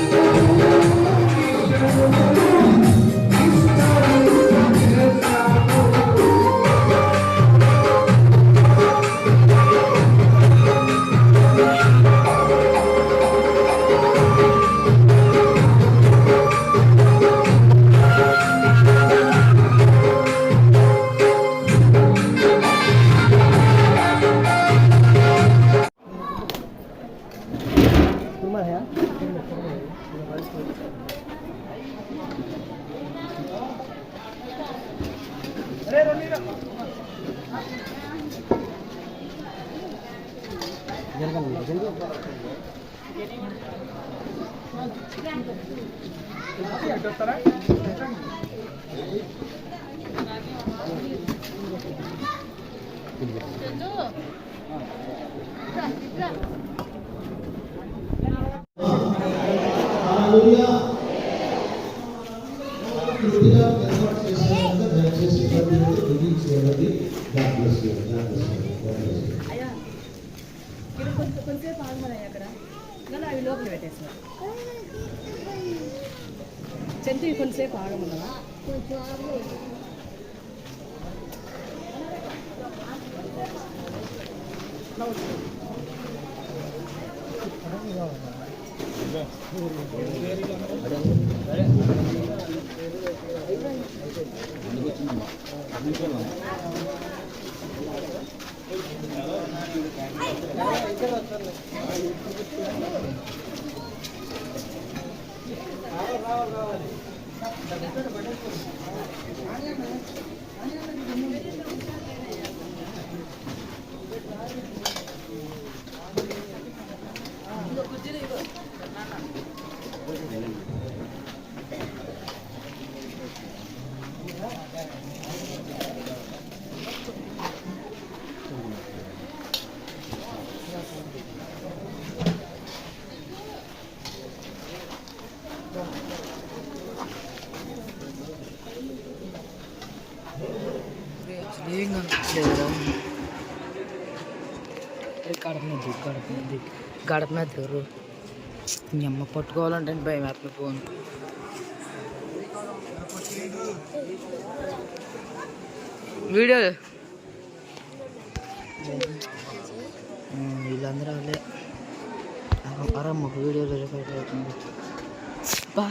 కొంచెంసేపు ఆగమన్నాయి అక్కడ అవి లోపల పెట్టేసారు చెంతు కొంచెంసేపు ఆగమన్నావా ఏం కనిపించలేదు గడప మీద ఎవరు మీ అమ్మ పట్టుకోవాలంటే భయం వేస్తుంది ఫోన్ వీడియో వీళ్ళందరూ వాళ్ళే అరమ్మకు వీడియోలో రికార్డ్ అవుతుంది బా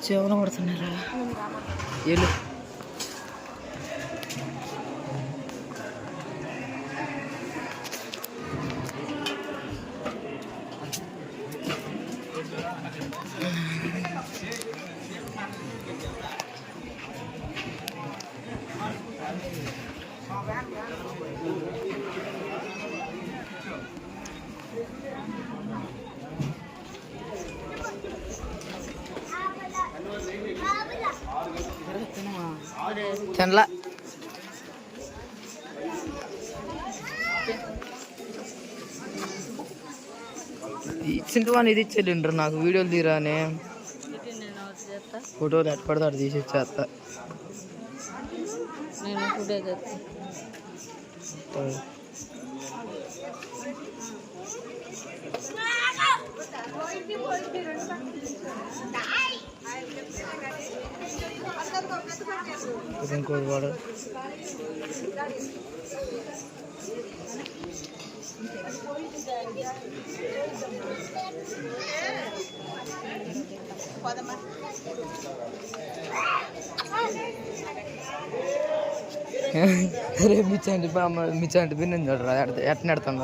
చెవున పడుతున్నారా వీళ్ళు తినలా ఇచ్చింటివాని ఇది ఇచ్చేళ్ళిండ్రు నాకు వీడియోలు తీరానే ఫోటోలు ఎట్ పడితే అటు తీసి ఇచ్చేస్తా ఇంకోటి వాడు రేపు మిచ్చంటి బిన్ను చూడరా ఎట్ట నెడతాం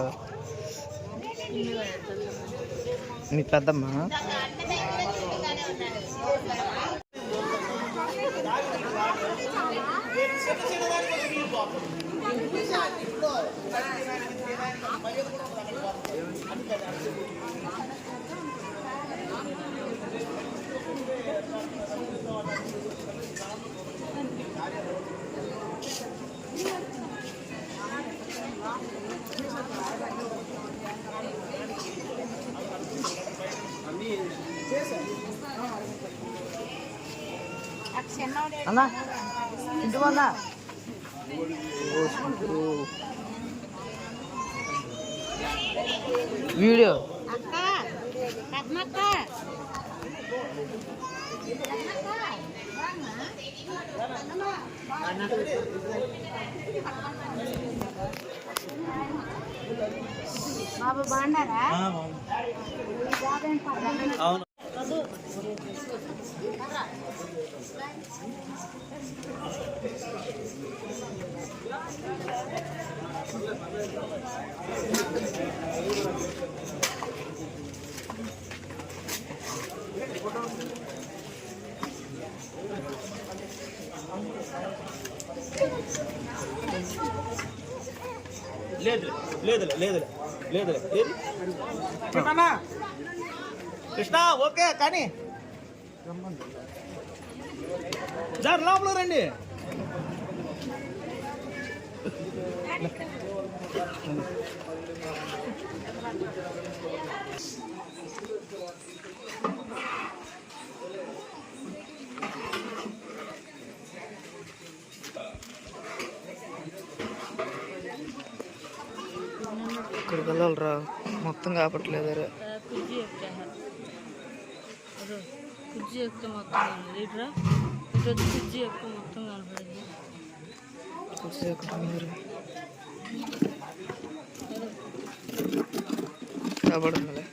మీ పెద్దమ్మ అన్నా ఇంటివన్నా వీడియో బాబు బాగున్నారా? అవును. లేదు లేదు లేదు లేదు ఏది కృష్ణ కృష్ణ ఓకే కానీ సార్ లోపల రండి. ఇక్కడికి వెళ్ళాలరా, మొత్తం కాపట్లేదురా. కుజ్జి ఎక్కితే మొత్తం లీటరా ఈరోజు కుజ్జి ఎక్కువ మొత్తం కనపడింది. కుర్చీ ఎక్కడం మీరు కాబడుతుందిలే.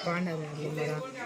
బాగుండదు